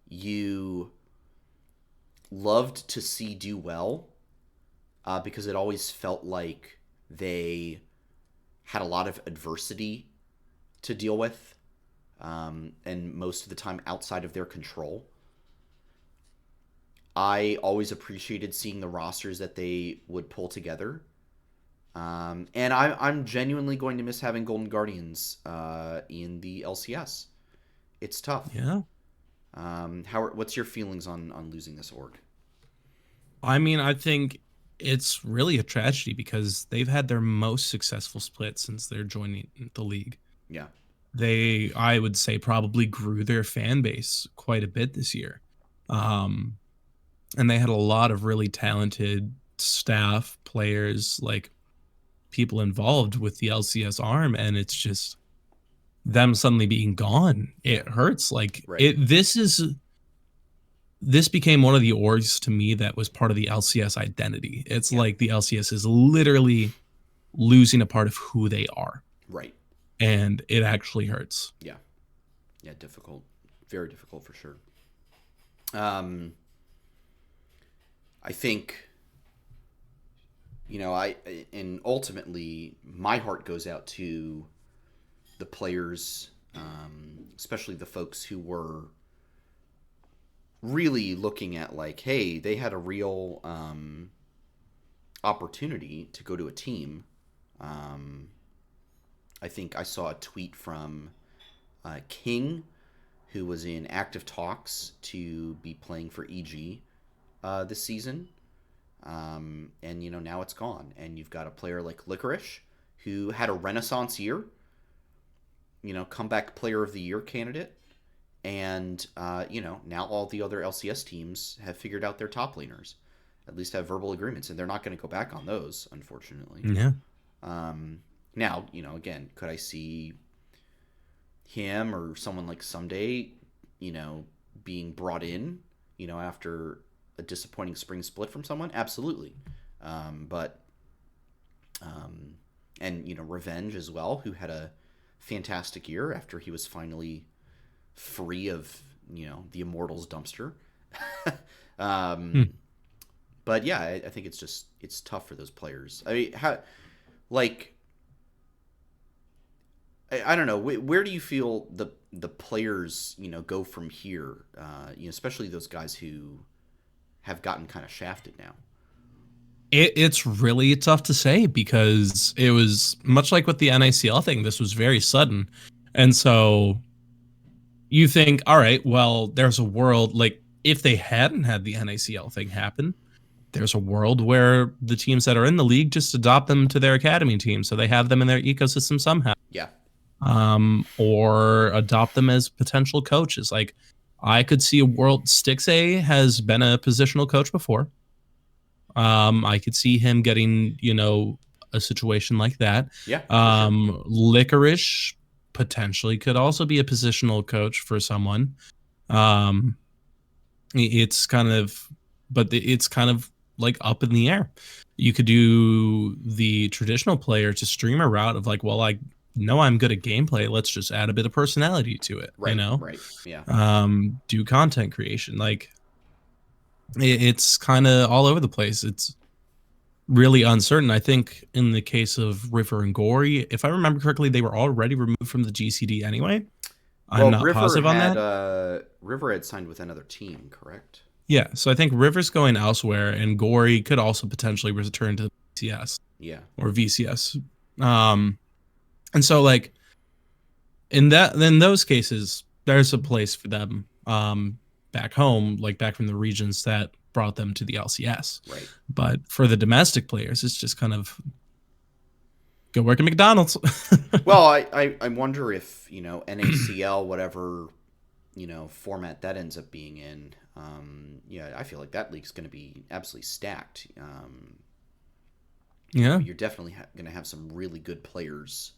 you loved to see do well, because it always felt like they had a lot of adversity to deal with, and most of the time outside of their control. I always appreciated seeing the rosters that they would pull together. And I'm genuinely going to miss having Golden Guardians in the LCS. It's tough. Yeah. What's your feelings on losing this org? I mean, I think it's really a tragedy because they've had their most successful split since they're joining the league. Yeah. They, I would say, probably grew their fan base quite a bit this year. And they had a lot of really talented staff, players, like people involved with the LCS arm, and it's just them suddenly being gone. It hurts. Like Right. This became one of the orgs to me that was part of the LCS identity. It's like the LCS is literally losing a part of who they are. Right. And it actually hurts. Yeah. Yeah, difficult. Very difficult for sure. I think, and ultimately my heart goes out to the players, especially the folks who were really looking at like, hey, they had a real opportunity to go to a team. I think I saw a tweet from King, who was in active talks to be playing for EG this season. And, you know, now it's gone. And you've got a player like Licorice, who had a renaissance year, you know, comeback player of the year candidate. And, you know, now all the other LCS teams have figured out their top laners, at least have verbal agreements, and they're not going to go back on those, unfortunately. Yeah. Now, you know, again, could I see him or someone like Someday, you know, being brought in, you know, after a disappointing spring split from someone? Absolutely. And, you know, Revenge as well, who had a fantastic year after he was finally free of, you know, the Immortals dumpster. But yeah, I think it's tough for those players. I mean, I don't know. Where do you feel the players, you know, go from here? You know, especially those guys who have gotten kind of shafted now. It's really tough to say because it was much like with the NICL thing. This was very sudden. And so you think, all right, well, there's a world like if they hadn't had the NICL thing happen, there's a world where the teams that are in the league just adopt them to their academy team. So they have them in their ecosystem somehow. Yeah. Or adopt them as potential coaches. Like I could see a world. Stixay has been a positional coach before. I could see him getting, you know, a situation like that. Yeah. Sure. Licorice potentially could also be a positional coach for someone. It's kind of like up in the air. You could do the traditional player to streamer route of like, well, I know I'm good at gameplay. Let's just add a bit of personality to it. Right. You know? Right. Yeah. Do content creation. Like it's kind of all over the place. It's really uncertain. I think in the case of River and Gory, if I remember correctly, they were already removed from the GCD anyway. I'm not positive on that. River had signed with another team, correct? Yeah, so I think River's going elsewhere, and Gory could also potentially return to VCS. Yeah. Or VCS. And so like in those cases, there's a place for them back home, like back from the regions that brought them to the LCS. Right. But for the domestic players, it's just kind of go work at McDonald's. Well, I wonder if, you know, NACL, whatever, you know, format that ends up being in, yeah, I feel like that league's going to be absolutely stacked. Yeah. You're definitely going to have some really good players.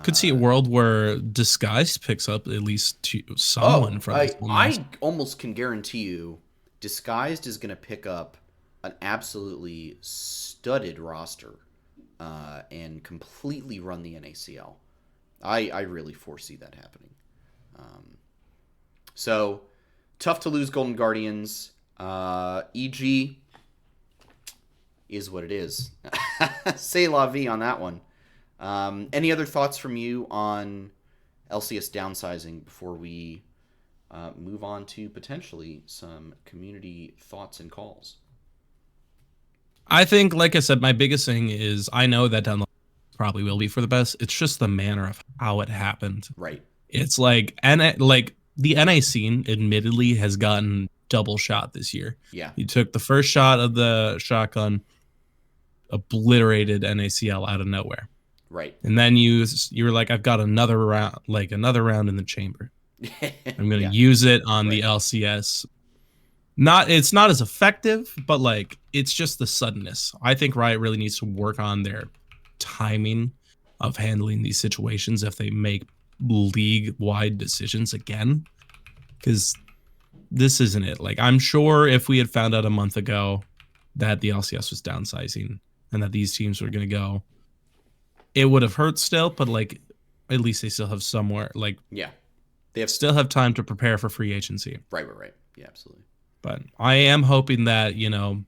Could see a world where Disguised picks up at least someone from I almost can guarantee you Disguised is going to pick up an absolutely studded roster and completely run the NACL. I really foresee that happening. So, tough to lose Golden Guardians. EG is what it is. C'est la vie on that one. Any other thoughts from you on LCS downsizing before we move on to potentially some community thoughts and calls? I think, like I said, my biggest thing is I know that down the line probably will be for the best. It's just the manner of how it happened. Right. It's like, and like the NA scene admittedly has gotten double shot this year. Yeah. You took the first shot of the shotgun, obliterated NACL out of nowhere. Right. And then you were like, I've got another round in the chamber. I'm going to use it on the LCS. It's not as effective, but like it's just the suddenness. I think Riot really needs to work on their timing of handling these situations if they make league-wide decisions again, because this isn't it. Like I'm sure if we had found out a month ago that the LCS was downsizing and that these teams were going to go, it would have hurt still, but like at least they still have somewhere like they still have time to prepare for free agency. Right. Yeah, absolutely. But I am hoping that, you know,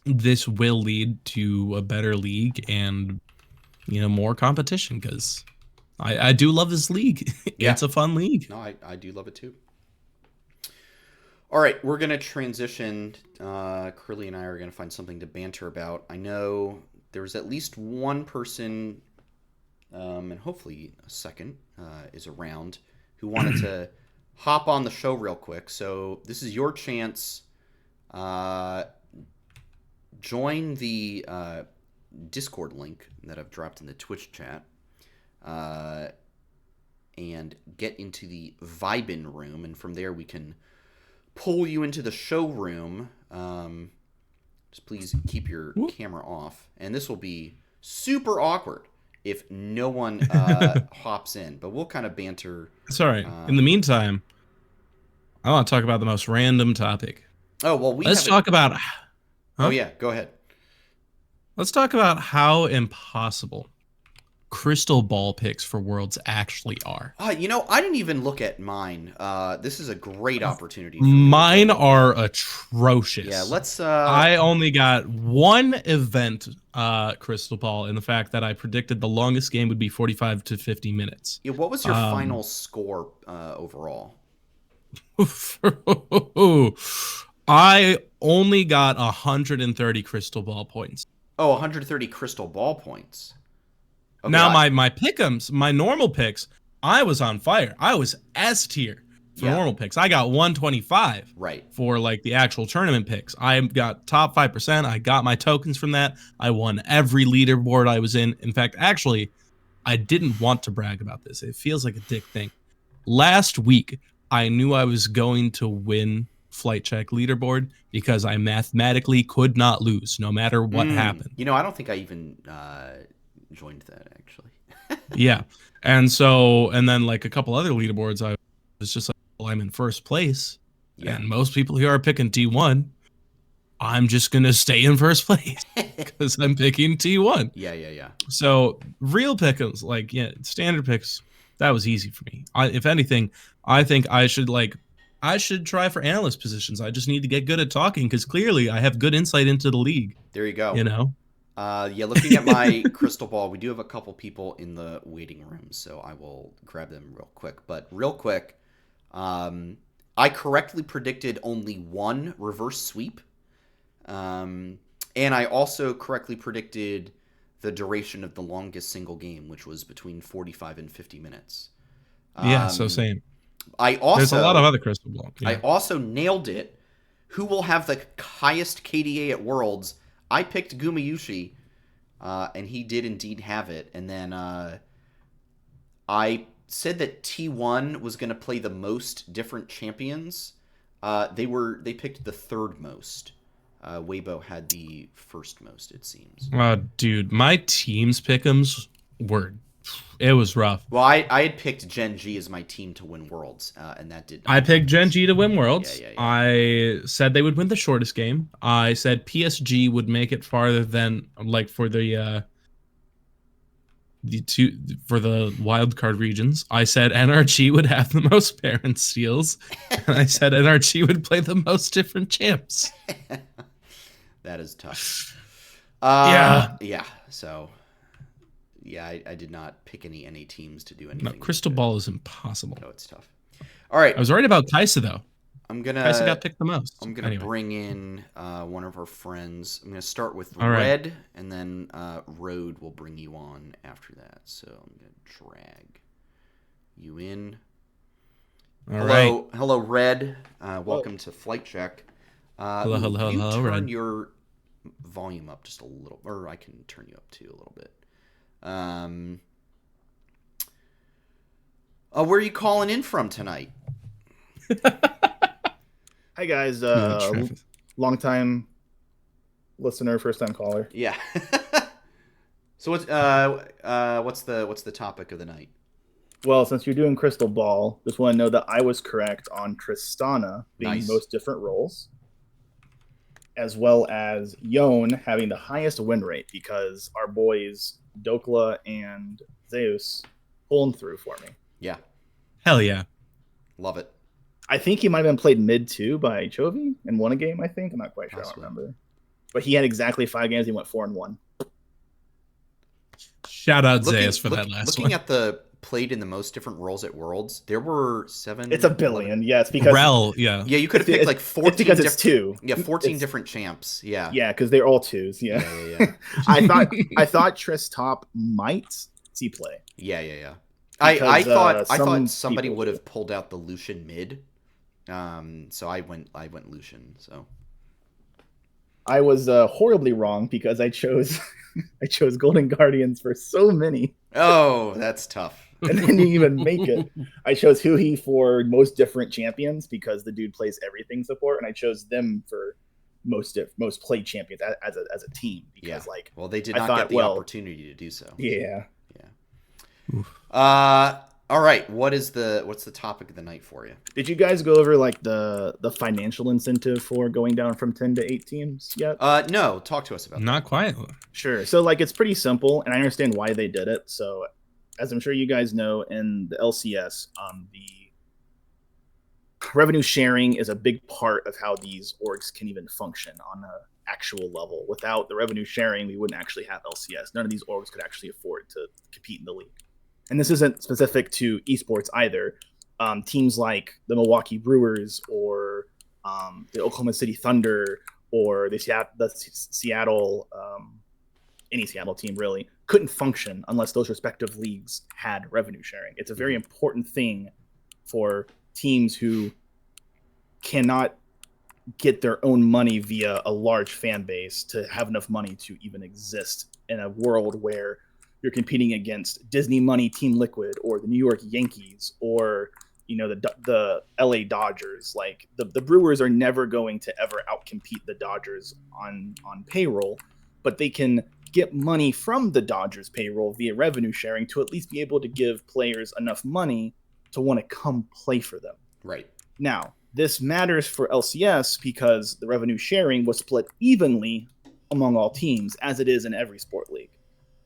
this will lead to a better league and, you know, more competition, because I do love this league. Yeah. It's a fun league. No, I do love it too. All right, we're going to transition. Curly and I are going to find something to banter about. I know there's at least one person, and hopefully a second, is around who wanted to hop on the show real quick. So this is your chance. Join the Discord link that I've dropped in the Twitch chat. And get into the Vibin room, and from there we can pull you into the showroom. Just please keep your camera off, and this will be super awkward if no one hops in, but we'll kind of banter. Sorry. In the meantime, I want to talk about the most random topic. Oh, well, let's talk about. Huh? Oh yeah, go ahead. Let's talk about how impossible crystal ball picks for Worlds actually are. You know, I didn't even look at mine. This is a great opportunity. Mine are atrocious. Yeah, let's. I only got one event crystal ball in the fact that I predicted the longest game would be 45 to 50 minutes. Yeah, what was your final score overall? I only got 130 crystal ball points. Oh, 130 crystal ball points. Okay, now my pick'ems, my normal picks, I was on fire. I was S tier for normal picks. I got 125 for like the actual tournament picks. I got top 5%. I got my tokens from that. I won every leaderboard I was in. In fact, actually, I didn't want to brag about this. It feels like a dick thing. Last week, I knew I was going to win Flight Check leaderboard because I mathematically could not lose no matter what happened. You know, I don't think I even joined that actually. Yeah. And so, and then like a couple other leaderboards, I was just like, well, I'm in first place. Yeah. And most people here are picking T1. I'm just going to stay in first place because I'm picking T1. Yeah. So real pick'ems, like, standard picks, that was easy for me. If anything, I think I should try for analyst positions. I just need to get good at talking because clearly I have good insight into the league. There you go. You know? Yeah, looking at my crystal ball, we do have a couple people in the waiting room, so I will grab them real quick. But real quick, I correctly predicted only one reverse sweep. And I also correctly predicted the duration of the longest single game, which was between 45 and 50 minutes. Yeah, so same. There's a lot of other crystal ball. Yeah. I also nailed it. Who will have the highest KDA at Worlds? I picked Gumayushi, and he did indeed have it. And then I said that T1 was going to play the most different champions. They picked the third most. Weibo had the first most, it seems. Dude, my team's pick'ems it was rough. Well, I had picked Gen G as my team to win Worlds, and that did. I picked Gen G to win Worlds. Yeah. I said they would win the shortest game. I said PSG would make it farther than like for the wild card regions. I said NRG would have the most parent steals, and I said NRG would play the most different champs. That is tough. Yeah. So. Yeah, I did not pick any NA teams to do anything. No, crystal ball is impossible. No, it's tough. All right. I was worried about Kaisa, though. Kaisa got picked the most. I'm going to bring in one of our friends. I'm going to start with Red, and then Road will bring you on after that. So I'm going to drag you in. Hello, Red. Welcome to Flight Check. Hello, turn Red. your volume up just a little, or I can turn you up too a little bit. Where are you calling in from tonight? Hi guys, long time listener, first time caller. Yeah. So what's the topic of the night? Well, since you're doing crystal ball, just want to know that I was correct on Tristana being most different roles, as well as Yon having the highest win rate because our boys Dokla and Zeus pulling through for me. Yeah. Hell yeah. Love it. I think he might have been played mid 2 by Chovy and won a game, I think. I'm not quite sure. Possibly. I don't remember. But he had exactly 5 games. He went 4-1. Shout out Zeus for that last one. Looking at the played in the most different roles at Worlds, there were 7. It's a billion. 11. Yeah, it's because Rel, yeah. Yeah, you could have picked like 14. It's because it's 2. Yeah, 14 different champs. Yeah. Yeah, because they're all 2s. Yeah. Yeah. I thought Triss top might see play. Yeah. Because, I thought somebody people would have pulled out the Lucian mid. So I went Lucian. So I was horribly wrong because I chose Golden Guardians for so many. Oh, that's tough. And then didn't even make it. I chose Huhi for most different champions because the dude plays everything support, and I chose them for most played champions as a team because well, they did not get the opportunity to do so. Yeah. All right, what's the topic of the night for you? Did you guys go over like the financial incentive for going down from 10 to 8 teams yet? No, talk to us about Not quite. Sure. So like it's pretty simple, and I understand why they did it. So as I'm sure you guys know, in the LCS, the revenue sharing is a big part of how these orgs can even function on an actual level. Without the revenue sharing, we wouldn't actually have LCS. None of these orgs could actually afford to compete in the league. And this isn't specific to esports either. Teams like the Milwaukee Brewers or the Oklahoma City Thunder or the Seattle, any Seattle team really, couldn't function unless those respective leagues had revenue sharing. It's a very important thing for teams who cannot get their own money via a large fan base to have enough money to even exist in a world where you're competing against Disney money Team Liquid or the New York Yankees or the LA Dodgers. Like the Brewers are never going to ever outcompete the Dodgers on payroll, but they can get money from the Dodgers payroll via revenue sharing to at least be able to give players enough money to want to come play for them. Right. Now, this matters for LCS because the revenue sharing was split evenly among all teams, as it is in every sport league.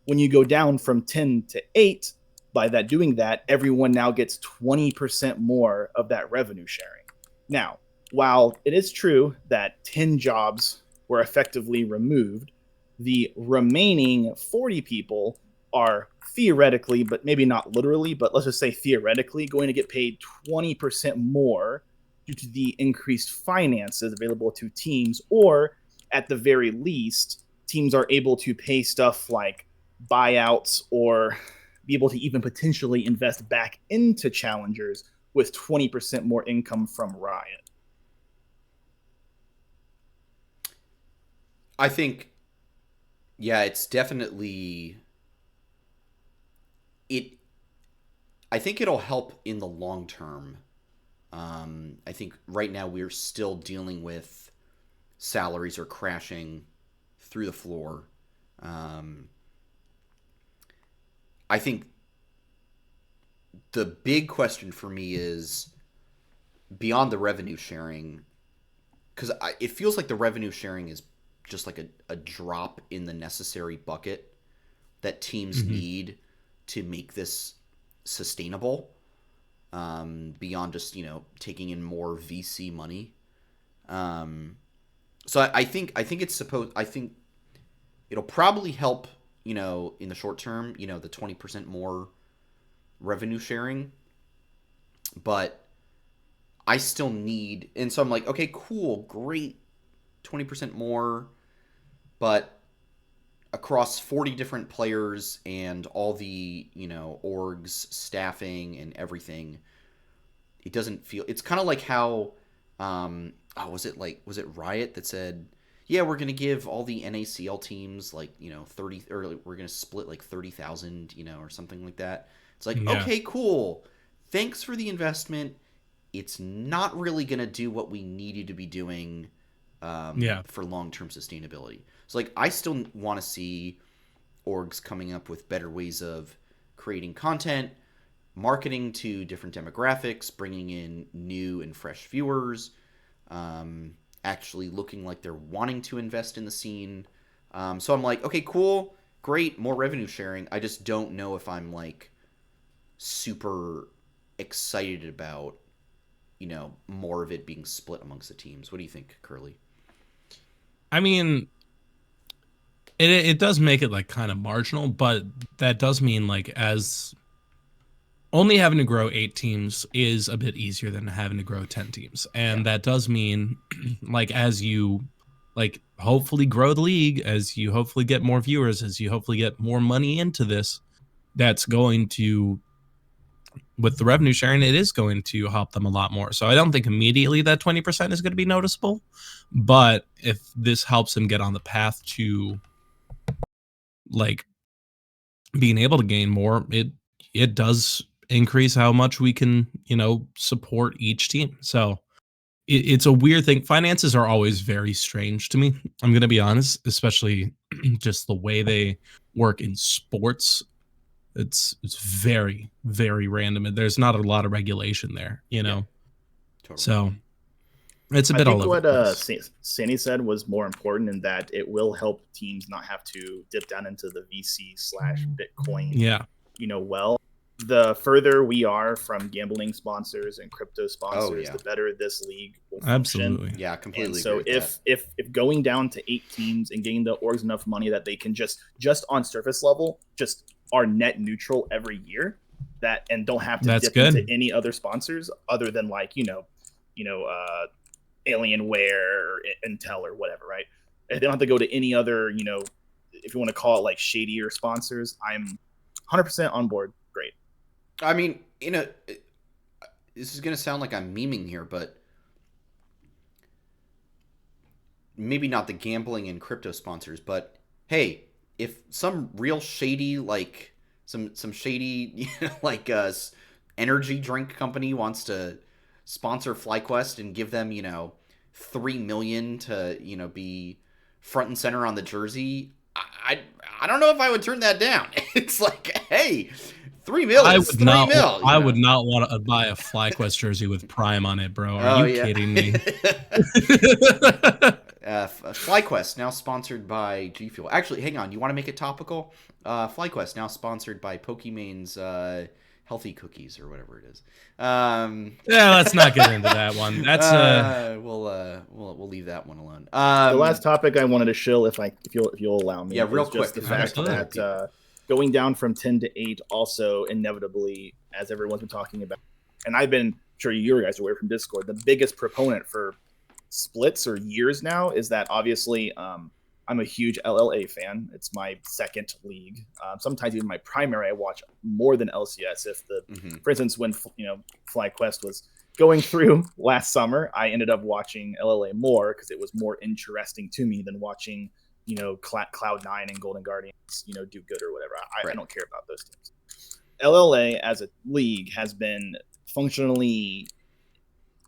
When you go down from 10 to 8, by doing that, everyone now gets 20% more of that revenue sharing. Now, while it is true that 10 jobs were effectively removed, the remaining 40 people are theoretically, but maybe not literally, but let's just say theoretically, going to get paid 20% more due to the increased finances available to teams, or at the very least, teams are able to pay stuff like buyouts or be able to even potentially invest back into challengers with 20% more income from Riot. I think, yeah, it's definitely I think it'll help in the long term. I think right now we're still dealing with salaries are crashing through the floor. I think the big question for me is beyond the revenue sharing, because it feels like the revenue sharing is just like a drop in the necessary bucket that teams need to make this sustainable, beyond just, taking in more VC money. So I think it'll probably help, in the short term, the 20% more revenue sharing, but I still need, and so I'm like, okay, cool, great, 20% more, but across 40 different players and all the, orgs, staffing, and everything, it doesn't feel, it's kind of like how, was it Riot that said, yeah, we're going to give all the NACL teams 30, or we're going to split 30,000, or something like that. It's like, yeah. Okay, cool. Thanks for the investment. It's not really going to do what we need you to be doing for long-term sustainability. So I still want to see orgs coming up with better ways of creating content, marketing to different demographics, bringing in new and fresh viewers, actually looking like they're wanting to invest in the scene. So I'm like, okay, cool, great, more revenue sharing. I just don't know if I'm super excited about, more of it being split amongst the teams. What do you think, Curly? I mean, it does make it kind of marginal, but that does mean as only having to grow 8 teams is a bit easier than having to grow 10 teams. And that does mean like as you like hopefully grow the league, as you hopefully get more viewers, as you hopefully get more money into this, that's going to, with the revenue sharing, it is going to help them a lot more. So I don't think immediately that 20% is going to be noticeable, but if this helps them get on the path to like being able to gain more, it does increase how much we can, support each team. So it's a weird thing. Finances are always very strange to me. I'm going to be honest, especially just the way they work in sports. It's very, very random. And there's not a lot of regulation there, Totally. So it's a I bit think all over what the place. Sandy said was more important in that it will help teams not have to dip down into the VC/Bitcoin, well. The further we are from gambling sponsors and crypto sponsors, the better this league will function. Absolutely. Yeah, completely. And so if going down to 8 teams and getting the orgs enough money that they can just on surface level just are net neutral every year, that and don't have to dip into any other sponsors other than like Alienware or Intel or whatever, right? They don't have to go to any other, if you want to call it like shadier sponsors. I'm 100% on board. Great. I mean, this is going to sound like I'm memeing here, but maybe not the gambling and crypto sponsors, but hey, if some real shady, like some shady, like energy drink company wants to sponsor FlyQuest and give them, $3 million to, be front and center on the jersey, I don't know if I would turn that down. It's like, hey, $3 million. I would not want to buy a FlyQuest jersey with Prime on it, bro. Are you kidding me? FlyQuest now sponsored by G Fuel. Actually, hang on. You want to make it topical? FlyQuest now sponsored by Pokemon's healthy cookies or whatever it is. Yeah, let's not get into that one. That's we'll leave that one alone. The last topic I wanted to shill, if you'll allow me, real quick, just the fact that going down from 10 to 8 also inevitably, as everyone's been talking about, and I've been sure you guys are aware from Discord, the biggest proponent for splits or years now is that obviously I'm a huge LLA fan. It's my second league. Sometimes even my primary. I watch more than LCS. For instance, when FlyQuest was going through last summer, I ended up watching LLA more because it was more interesting to me than watching Cloud9 and Golden Guardians do good or whatever. I don't care about those teams. LLA as a league has been functionally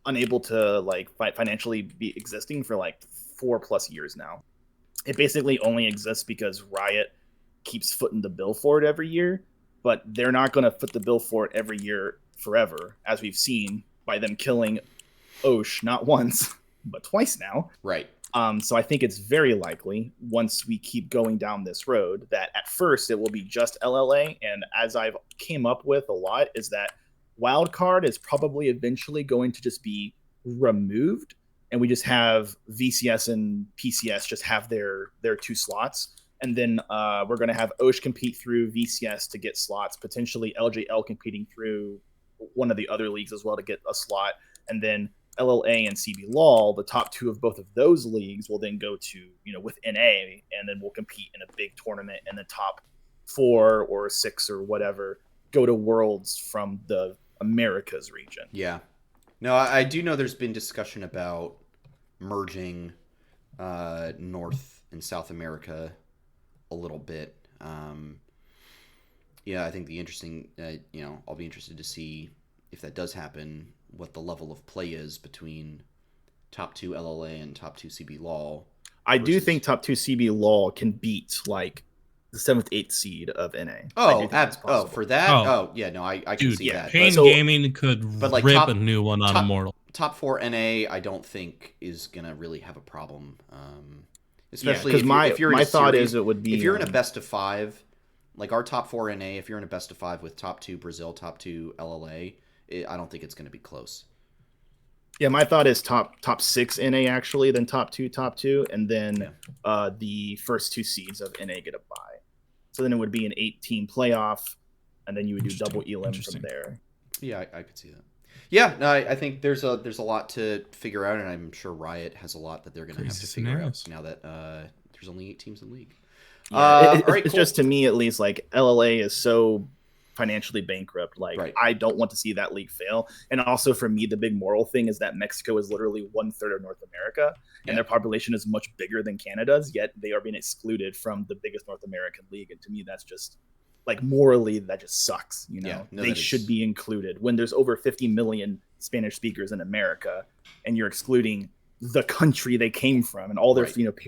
unable to financially be existing for 4+ years now. It basically only exists because Riot keeps footing the bill for it every year, but they're not going to foot the bill for it every year forever, as we've seen by them killing Osh not once but twice now. Right. So I think it's very likely, once we keep going down this road, that at first it will be just LLA, and as I've came up with a lot, is that Wildcard is probably eventually going to just be removed, and we just have VCS and PCS just have their 2 slots, and then we're going to have Osh compete through VCS to get slots, potentially LJL competing through one of the other leagues as well to get a slot, and then LLA and CBLOL, the top 2 of both of those leagues, will then go to, with NA, and then we'll compete in a big tournament, and the top 4 or 6 or whatever go to Worlds from the Americas region. Yeah. No, I do know there's been discussion about merging North and South America a little bit. I think the interesting, I'll be interested to see if that does happen, what the level of play is between top 2 LLA and top 2 CBLOL. I do think top 2 CBLOL can beat the 7th, 8th seed of NA. For that? I can see that. Pain Gaming could rip a new one on Immortal. Top 4 NA, I don't think is gonna really have a problem. Especially if you're in my a thought series, is it would be if you're in a best of 5, like our top 4 NA. If you're in a best of 5 with top 2 Brazil, top 2 LLA, I don't think it's gonna be close. Yeah, my thought is top 6 NA actually, then top 2, and then the first 2 seeds of NA get a bye. So then it would be an 8-team playoff, and then you would do double elim from there. Yeah, I could see that. Yeah, no, I think there's a lot to figure out, and I'm sure Riot has a lot that they're going to have to figure out now that there's only 8 teams in League. Yeah, it's just, to me at least, like, LLA is so financially bankrupt. Like, I don't want to see that league fail. And also, for me, the big moral thing is that Mexico is literally 1/3 of North America, and their population is much bigger than Canada's, yet they are being excluded from the biggest North American league. And to me, that's just, like, morally, that just sucks. You know, they should be included when there's over 50 million Spanish speakers in America, and you're excluding the country they came from and all their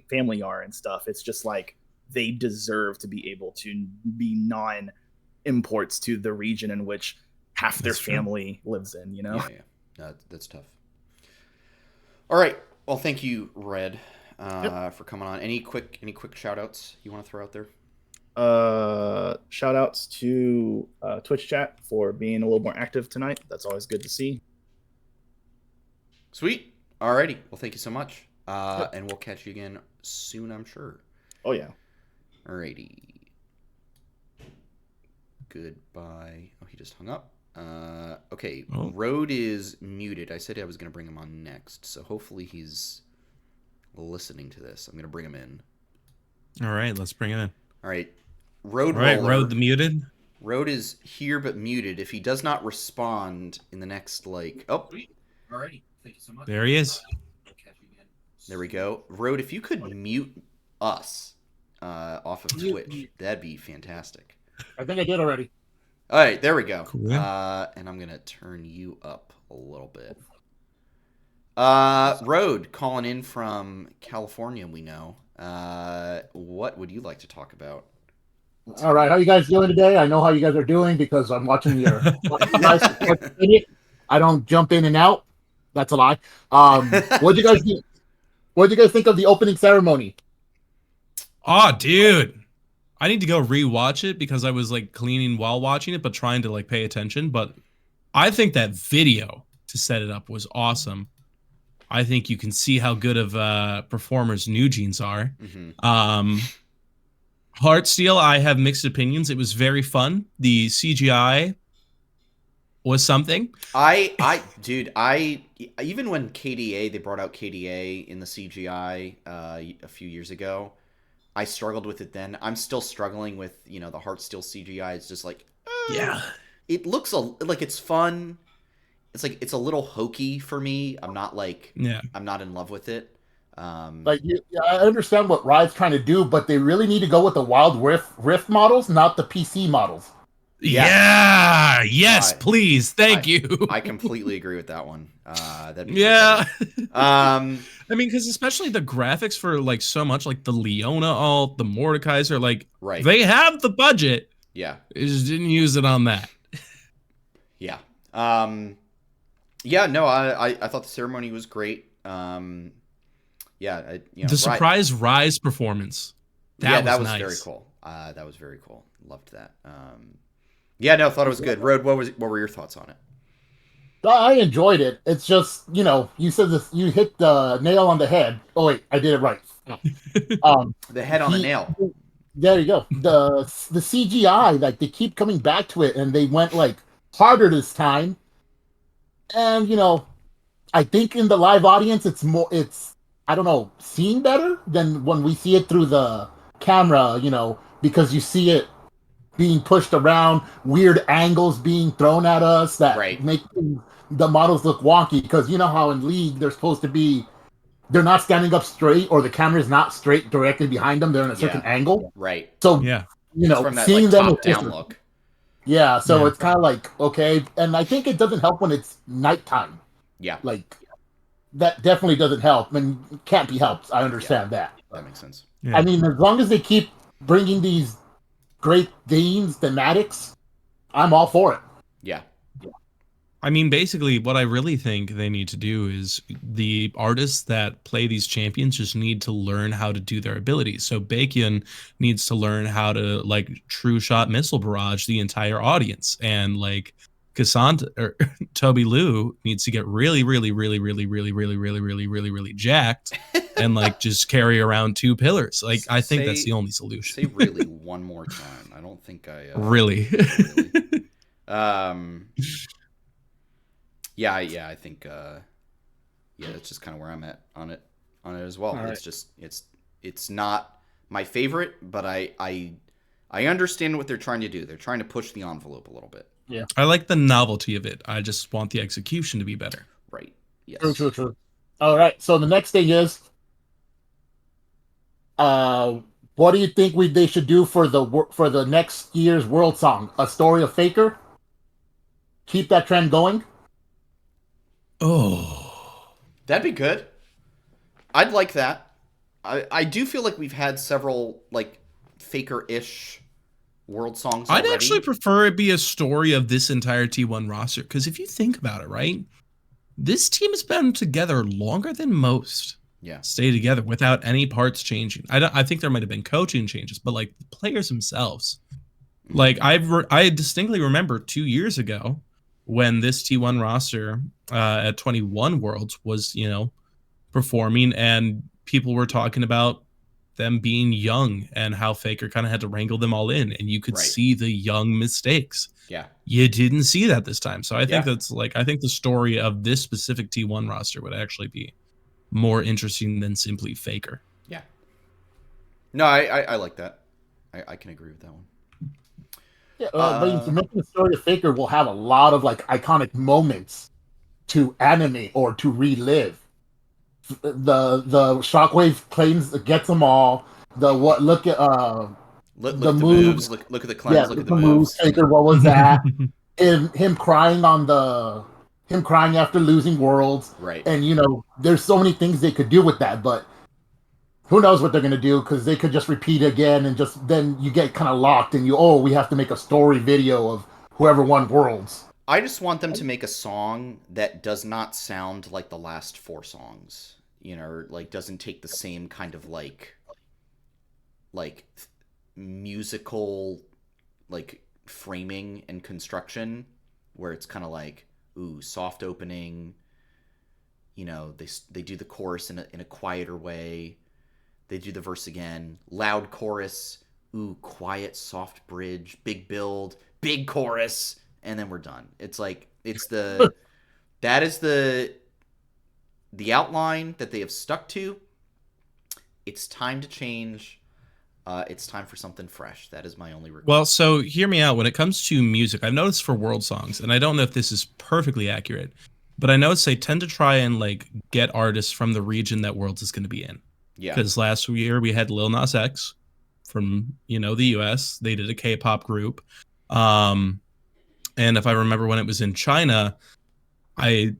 family are and stuff. It's just like, they deserve to be able to be non-imports to the region in which half their family lives in, you know? Yeah. That's tough. All right. Well, thank you, Red, for coming on. Any quick shout outs you want to throw out there? Shout outs to Twitch chat for being a little more active tonight. That's always good to see. Sweet. Alrighty. Well, thank you so much. And we'll catch you again soon, I'm sure. Oh, yeah. Alrighty. Goodbye. Oh, he just hung up. Okay. Road is muted. I said I was going to bring him on next, so hopefully he's listening to this. I'm going to bring him in. All right, let's bring him in. All right. Road. All right, Road the muted. Road is here but muted. If he does not respond in the next, like... Oh. Alrighty. Thank you so much. There he is. There we go. Road, if you could mute us off of Twitch, that'd be fantastic. I think I did already. All right, there we go. Cool. And I'm going to turn you up a little bit. Road, calling in from California, we know. What would you like to talk about? All right, how you guys doing today? I know how you guys are doing because I'm watching your I don't jump in and out. That's a lie. What'd you guys do? What'd you guys think of the opening ceremony? Oh, dude. I need to go rewatch it because I was like cleaning while watching it, but trying to like pay attention. But I think that video to set it up was awesome. I think you can see how good of performers New Jeans are. Mm-hmm. Heartsteel, I have mixed opinions. It was very fun. The CGI was something. Dude, even when KDA, they brought out KDA in the CGI a few years ago, I struggled with it then. I'm still struggling with, the Heartsteel CGI. It's just like, it looks like it's fun. It's like, it's a little hokey for me. I'm not like, I'm not in love with it. I understand what Riot's trying to do, but they really need to go with the Wild Rift models, not the PC models. Yeah. Yes, please. Thank you. I completely agree with that one. I mean, because especially the graphics for like so much, like the Leona alt, the Mordekaiser, like they have the budget. Yeah. They just didn't use it on that. Yeah. No, I thought the ceremony was great. The surprise Rise performance. That was nice. Very cool. That was very cool. Loved that. Thought it was good. Road, what were your thoughts on it? I enjoyed it. It's just, you said this, you hit the nail on the head. Oh wait, I did it right. The head on the nail. There you go. The CGI, like they keep coming back to it, and they went like harder this time. And I think in the live audience, it's I don't know, seen better than when we see it through the camera. Because you see it being pushed around, weird angles being thrown at us that make the models look wonky. Because you know how in League they're supposed to be, they're not standing up straight, or the camera's not straight directly behind them. They're in a certain angle. Right. So from that, seeing them top-down look. Yeah, so it's kind of like, okay. And I think it doesn't help when it's nighttime. Yeah. Like, that definitely doesn't help. And can't be helped. I understand that. That makes sense. Yeah. I mean, as long as they keep bringing these great themes, thematics, I'm all for it. Yeah. I mean, basically, what I really think they need to do is the artists that play these champions just need to learn how to do their abilities. So Baekhyun needs to learn how to like true shot missile barrage the entire audience, and like Cassandra or Toby Lou needs to get really, really, really, really, really, really, really, really, really, really jacked and like just carry around 2 pillars. Like I think that's the only solution. Say really one more time. I don't think I really. really. Yeah, I think that's just kind of where I'm at on it as well. All right. It's just it's not my favorite, but I understand what they're trying to do. They're trying to push the envelope a little bit. Yeah. I like the novelty of it. I just want the execution to be better. Right. Yes. True. All right. So the next thing is, what do you think they should do for the next year's World Song? A story of Faker? Keep that trend going? Oh. That'd be good. I'd like that. I do feel like we've had several like Faker-ish World Songs already. I'd actually prefer it be a story of this entire T1 roster, because if you think about it, right, this team has been together longer than most. Yeah. Stay together without any parts changing. I think there might have been coaching changes, but like the players themselves, like I distinctly remember 2 years ago when this T1 roster at 21 Worlds was, performing, and people were talking about them being young and how Faker kind of had to wrangle them all in, and you could see the young mistakes. Yeah. You didn't see that this time. So I think I think the story of this specific T1 roster would actually be more interesting than simply Faker. Yeah. No, I like that. I can agree with that one. Yeah, but making the story of Faker will have a lot of like iconic moments to animate or to relive. The Shockwave claims gets them all. Look at the moves. Look at the cleanse. Yeah, look at the the moves. Faker, what was that? And him crying after losing Worlds. Right. And there's so many things they could do with that, but who knows what they're gonna do, because they could just repeat again, and just then you get kind of locked, and we have to make a story video of whoever won Worlds. I just want them to make a song that does not sound like the last 4 songs, or like doesn't take the same kind of like musical like framing and construction, where it's kind of like, ooh, soft opening, they do the chorus in a quieter way, they do the verse again, loud chorus, ooh, quiet soft bridge, big build, big chorus, and then we're done. It's like that is the outline that they have stuck to. It's time to change. It's time for something fresh. That is my only request. Well, so hear me out. When it comes to music, I've noticed for World Songs, and I don't know if this is perfectly accurate, but I noticed they tend to try and like get artists from the region that Worlds is going to be in. Yeah. Because last year we had Lil Nas X from the US. They did a K-pop group. And if I remember when it was in China, I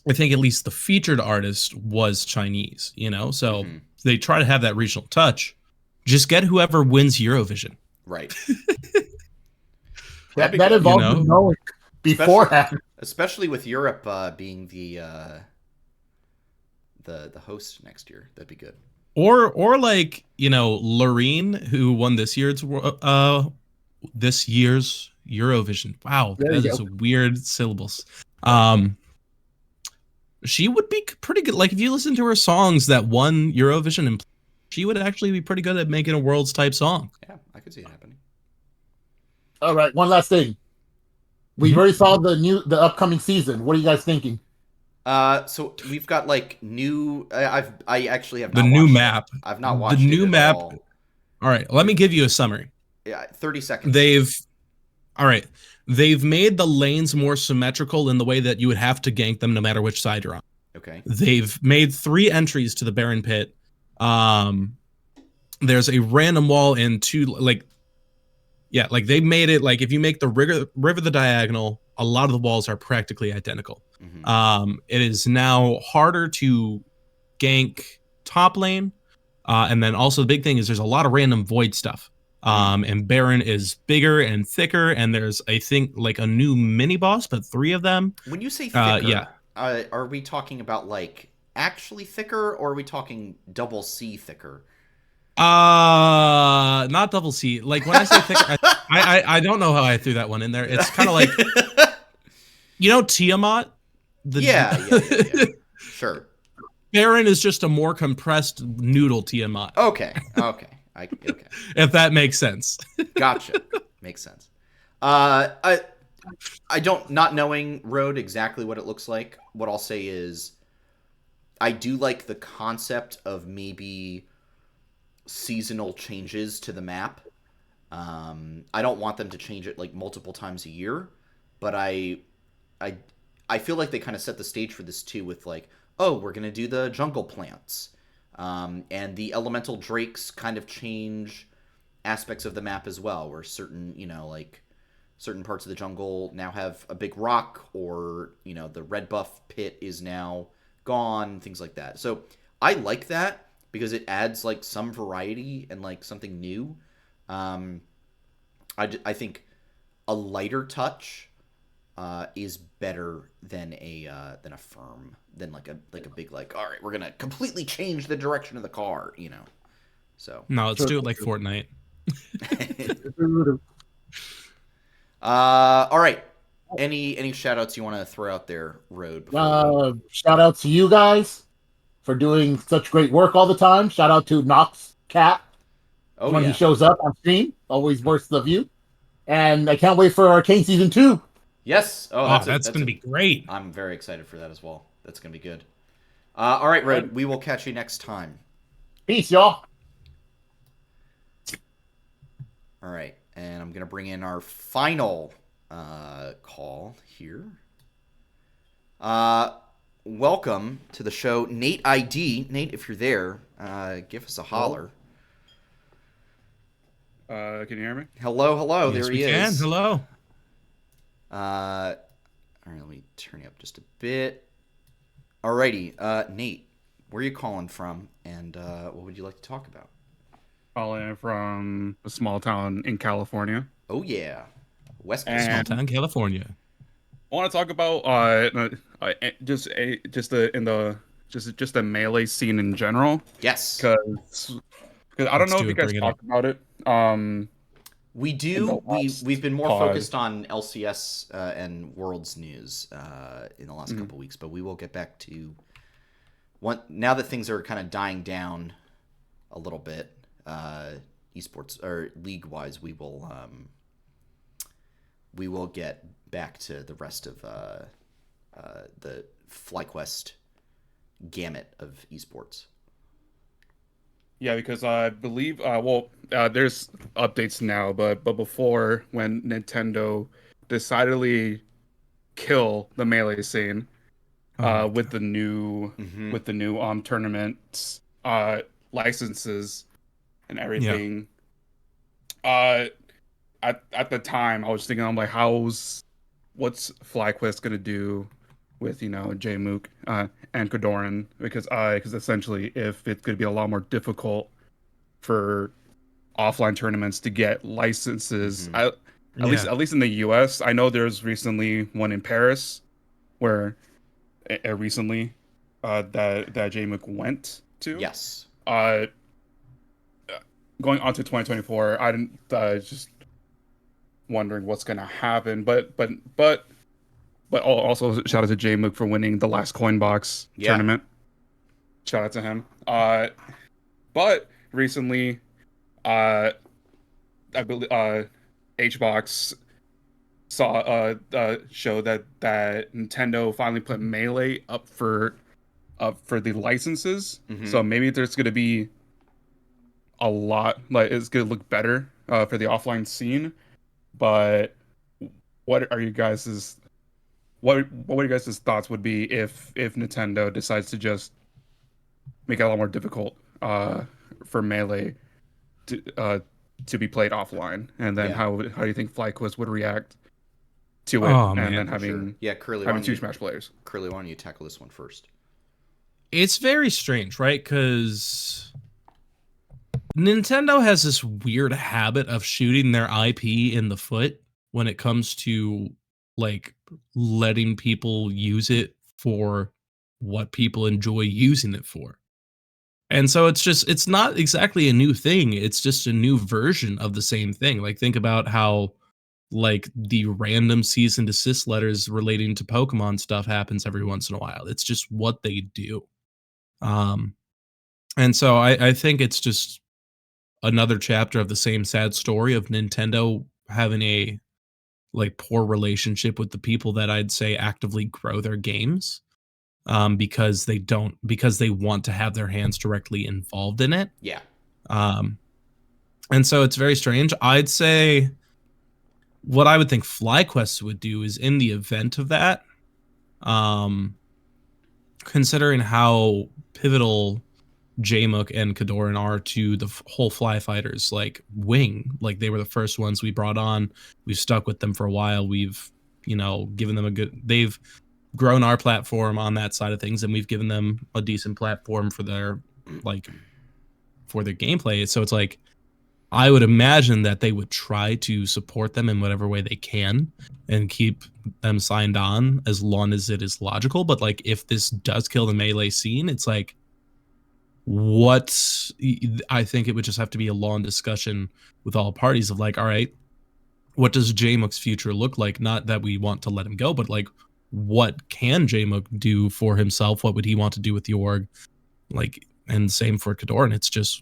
think at least the featured artist was Chinese, so they try to have that regional touch. Just get whoever wins Eurovision. Right. that involves knowing beforehand. Especially with Europe being the host next year. That'd be good. Or like, Loreen, who won this year's Eurovision. Wow, that is a weird syllables. She would be pretty good. Like if you listen to her songs that won Eurovision, and she would actually be pretty good at making a Worlds type song. Yeah, I could see it happening. All right, one last thing. We already saw the upcoming season. What are you guys thinking? So we've got like new. I actually have not the new map. I've not watched the new map. All right, let me give you a summary. Yeah, 30 seconds. They've made the lanes more symmetrical in the way that you would have to gank them no matter which side you're on. Okay. They've made 3 entries to the Baron Pit. There's a random wall and 2 they made it like if you make the river the diagonal, a lot of the walls are practically identical. It is now harder to gank top lane, and then also the big thing is there's a lot of random void stuff. And Baron is bigger and thicker, and there's I think like a new mini boss, but 3 of them. When you say thicker, are we talking about like actually thicker, or are we talking double C thicker? Not double C. Like when I say thicker, I don't know how I threw that one in there. It's kind of like Tiamat. Yeah. Sure. Baron is just a more compressed noodle TMI. Okay. If that makes sense. Gotcha. Makes sense. I don't, not knowing Road exactly what it looks like, what I'll say is I do like the concept of maybe seasonal changes to the map. I don't want them to change it like multiple times a year, but I feel like they kind of set the stage for this too with like, oh, we're gonna do the jungle plants, and the elemental drakes kind of change aspects of the map as well, where certain, you know, like certain parts of the jungle now have a big rock, or, you know, the red buff pit is now gone, things like that. So I like that because it adds like some variety and like something new. I think a lighter touch is better than a firm, than like a big, like, all right, we're gonna completely change the direction of the car, you know. So No, let's do it like Fortnite. All right. Any shout outs you want to throw out there, Road? Shout out to you guys for doing such great work all the time. Shout out to Nox Cat when he shows up on stream. Always worth the view. And I can't wait for Arcane Season 2. Yes. That's going to be great. I'm very excited for that as well. That's going to be good. All right, Road. We will catch you next time. Peace, y'all. All right. And I'm going to bring in our final call here. Welcome to the show, NateID. Nate, if you're there, give us a holler. Can you hear me? Hello. Yes, there he is. Hello. All right, let me turn you up just a bit. Alrighty, Nate, where are you calling from, and what would you like to talk about? Calling from a small town in California. Oh yeah, West Coast. Small town, California. I want to talk about just the melee scene in general. Yes, because I don't know if you guys talked about it. We do. We've been more focused on LCS and Worlds news in the last couple weeks, but we will get back to now that things are kind of dying down a little bit, esports or league wise. We will get back to the rest of the FlyQuest gamut of esports. Yeah, because I believe, there's updates now, but before, when Nintendo decidedly kill the melee scene with the new tournaments, licenses, and everything. Yeah. At the time, I was thinking, I'm like, what's FlyQuest gonna do with, you know, JMook and Kodoran, because essentially, if it's going to be a lot more difficult for offline tournaments to get licenses, at least in the US, I know there's recently one in Paris where recently that JMook went to. Yes. Going on to 2024, I didn't just wondering what's going to happen, but also shout out to JMook for winning the last Coinbox tournament. Shout out to him. But recently, I believe HBox saw a show that Nintendo finally put Melee up for the licenses. Mm-hmm. So maybe there's going to be a lot, like, it's going to look better for the offline scene. But what are you guys' What would you guys' thoughts would be if Nintendo decides to just make it a lot more difficult for Melee to be played offline, and then how do you think FlyQuest would react to it? And then having Curly, having two Smash players. Curly, why don't you tackle this one first? It's very strange, right? Because Nintendo has this weird habit of shooting their IP in the foot when it comes to like letting people use it for what people enjoy using it for. And so it's not exactly a new thing. It's just a new version of the same thing. Like, think about how like the random cease and desist letters relating to Pokemon stuff happens every once in a while. It's just what they do. And so I think it's just another chapter of the same sad story of Nintendo having a like poor relationship with the people that I'd say actively grow their games, because they want to have their hands directly involved in it. Yeah. And so it's very strange. I'd say what I would think FlyQuest would do is in the event of that, considering how pivotal Jmook and Kadoran are to the whole Fly Fighters like wing, like they were the first ones we brought on. We've stuck with them for a while. We've, given them they've grown our platform on that side of things, and we've given them a decent platform for their gameplay. So it's like, I would imagine that they would try to support them in whatever way they can and keep them signed on as long as it is logical. But like, if this does kill the melee scene, it's like, I think it would just have to be a long discussion with all parties of like, all right, what does Jmook's future look like? Not that we want to let him go, but like, what can Jmook do for himself? What would he want to do with the org? Like, and same for Kadoran. It's just,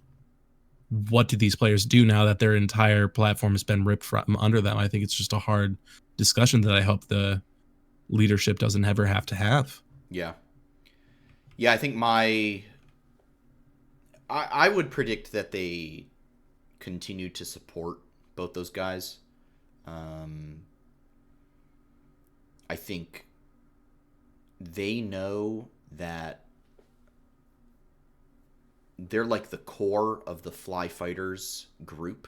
what do these players do now that their entire platform has been ripped from under them? I think it's just a hard discussion that I hope the leadership doesn't ever have to have. Yeah. Yeah, I think I would predict that they continue to support both those guys. I think they know that they're like the core of the Fly Fighters group.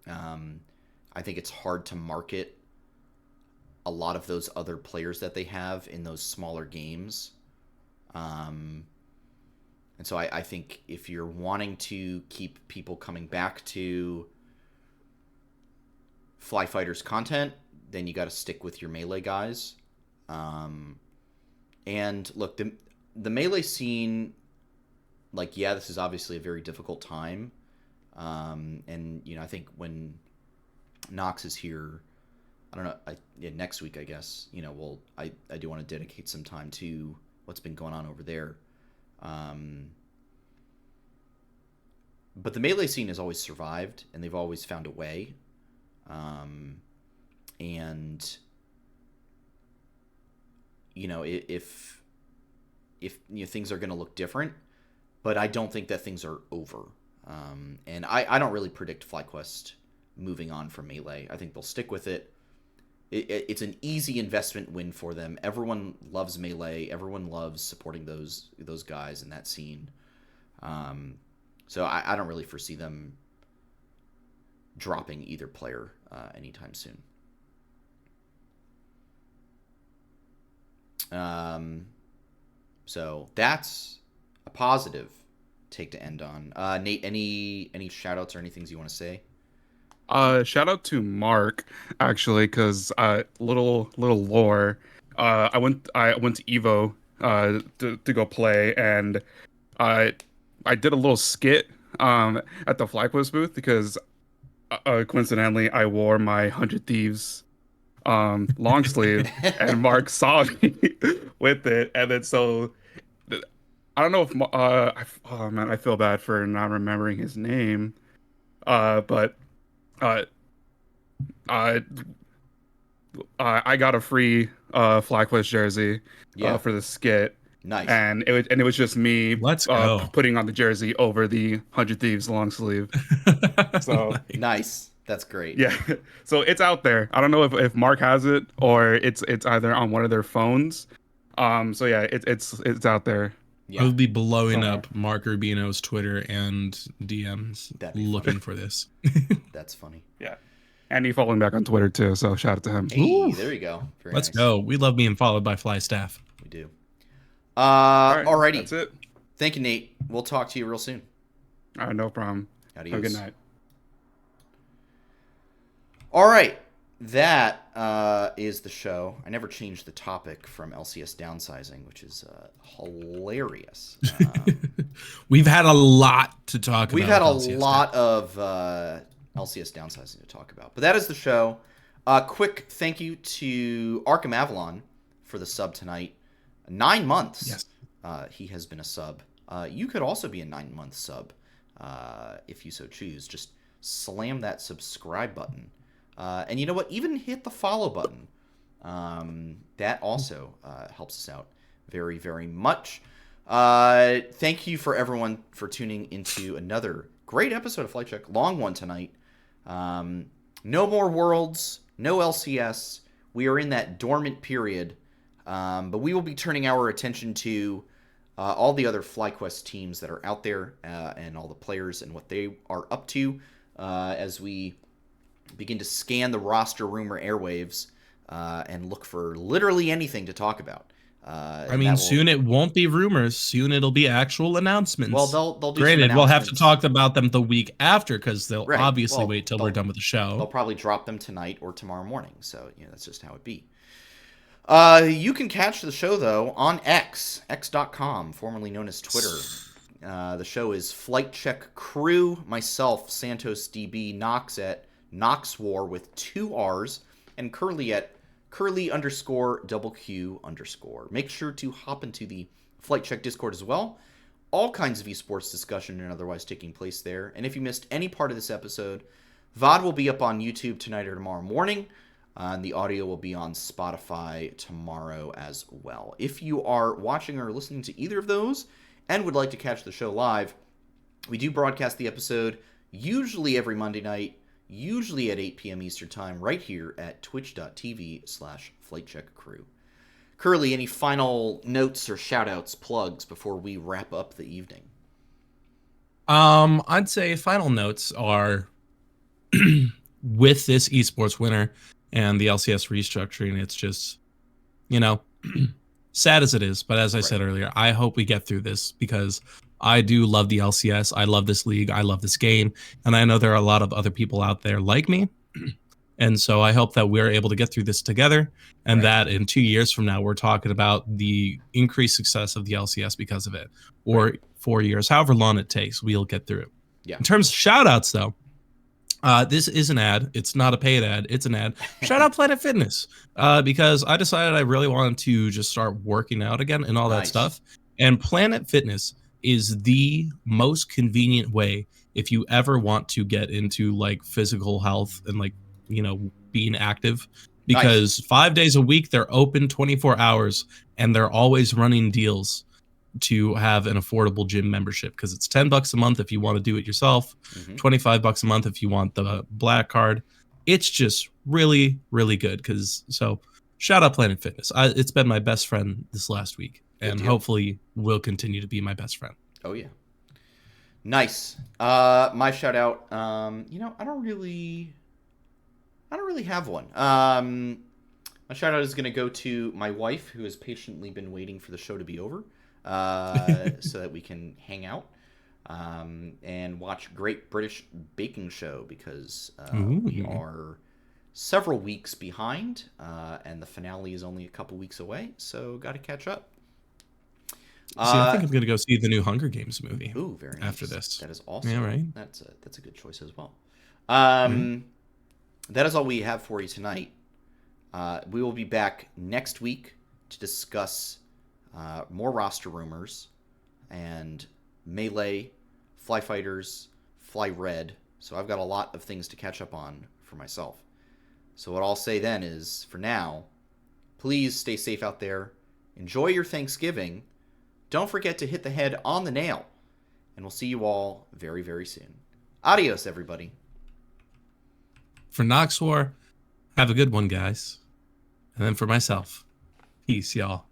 I think it's hard to market a lot of those other players that they have in those smaller games. And so I think if you're wanting to keep people coming back to Fly Fighters content, then you got to stick with your melee guys. And look, the melee scene, like, yeah, this is obviously a very difficult time. And, I think when Nox is here, I don't know, next week, I guess, I do want to dedicate some time to what's been going on over there. But the melee scene has always survived, and they've always found a way. And, if things are going to look different, but I don't think that things are over. And I don't really predict FlyQuest moving on from Melee. I think they'll stick with it. It's an easy investment win for them. Everyone loves Melee. Everyone loves supporting those guys in that scene. So I don't really foresee them dropping either player anytime soon. So that's a positive take to end on. Nate, any shout outs or any things you want to say? Shout out to Mark, actually, because little lore. I went to Evo to go play, and I did a little skit at the FlyQuest's booth because coincidentally I wore my 100 Thieves long sleeve, and Mark saw me with it, and then so I don't know if oh man, I feel bad for not remembering his name, but I got a free FlyQuest jersey for the skit. Nice. And it was just me Let's go. Putting on the jersey over the 100 Thieves long sleeve. So nice. That's great. Yeah. So it's out there. I don't know if Mark has it or it's either on one of their phones. So yeah, it's out there. Yeah. I would be blowing up Mark Rubino's Twitter and DMs looking for this. That's funny. Yeah. And he following back on Twitter too, so shout out to him. Hey, there you go. Very Let's nice. go. We love being followed by Fly staff. We do. Alrighty. That's it. Thank you, Nate. We'll talk to you real soon. All right, no problem. Adios. Have a good night. All right. That is the show. I never changed the topic from LCS downsizing, which is hilarious. We've had a lot to talk about. We've had a lot of LCS downsizing to talk about. But that is the show. Quick thank you to Arkham Avalon for the sub tonight. 9 months. Yes. he has been a sub. You could also be a 9-month sub if you so choose. Just slam that subscribe button. And you know what? Even hit the follow button. That also helps us out very, very much. Thank you for everyone for tuning into another great episode of Flight Check. Long one tonight. No more Worlds, no LCS. We are in that dormant period. But we will be turning our attention to all the other FlyQuest teams that are out there and all the players and what they are up to as we begin to scan the roster rumor airwaves and look for literally anything to talk about. I mean, soon it won't be rumors. Soon it'll be actual announcements. Well, they'll do Granted, some we'll have to talk about them the week after because they'll obviously wait till we're done with the show. They'll probably drop them tonight or tomorrow morning. So, that's just how it be. You can catch the show, though, on x.com, formerly known as Twitter. The show is Flight Check Crew, myself, Santos DB, Nox at Noxwar with 2 R's, and Curly at Curly_QQ_. Make sure to hop into the Flight Check Discord as well. All kinds of esports discussion and otherwise taking place there. And if you missed any part of this episode, VOD will be up on YouTube tonight or tomorrow morning. And the audio will be on Spotify tomorrow as well. If you are watching or listening to either of those and would like to catch the show live, we do broadcast the episode usually every Monday night, usually at 8 p.m. Eastern Time, right here at twitch.tv/FlightCheckCrew. Curly, any final notes or shout-outs, plugs before we wrap up the evening? I'd say final notes are with this esports winter and the LCS restructuring, it's just, sad as it is. But as I said earlier, I hope we get through this because I do love the LCS. I love this league. I love this game. And I know there are a lot of other people out there like me. And so I hope that we're able to get through this together and that in 2 years from now, we're talking about the increased success of the LCS because of it. Or 4 years, however long it takes, we'll get through it. Yeah. In terms of shout outs, though, this is an ad. It's not a paid ad. It's an ad. Shout out Planet Fitness because I decided I really wanted to just start working out again and all that stuff. And Planet Fitness is the most convenient way if you ever want to get into like physical health and like, being active, because 5 days a week they're open 24 hours and they're always running deals to have an affordable gym membership because it's $10 a month if you want to do it yourself, $25 a month if you want the black card. It's just really, really good. So shout out Planet Fitness. It's been my best friend this last week and hopefully will continue to be my best friend. Oh yeah. Nice. My shout out, I don't really have one. My shout out is going to go to my wife, who has patiently been waiting for the show to be over so that we can hang out and watch Great British Baking Show because we are several weeks behind and the finale is only a couple weeks away, so got to catch up. I think I'm going to go see the new Hunger Games movie. Ooh, very nice. After this. That is awesome. Yeah, right? That's a good choice as well. That is all we have for you tonight. We will be back next week to discuss more roster rumors and Melee, Fly Fighters, Fly Red. So I've got a lot of things to catch up on for myself. So what I'll say then is, for now, please stay safe out there. Enjoy your Thanksgiving. Don't forget to hit the head on the nail. And we'll see you all very, very soon. Adios, everybody. For Noxwar, have a good one, guys. And then for myself, peace, y'all.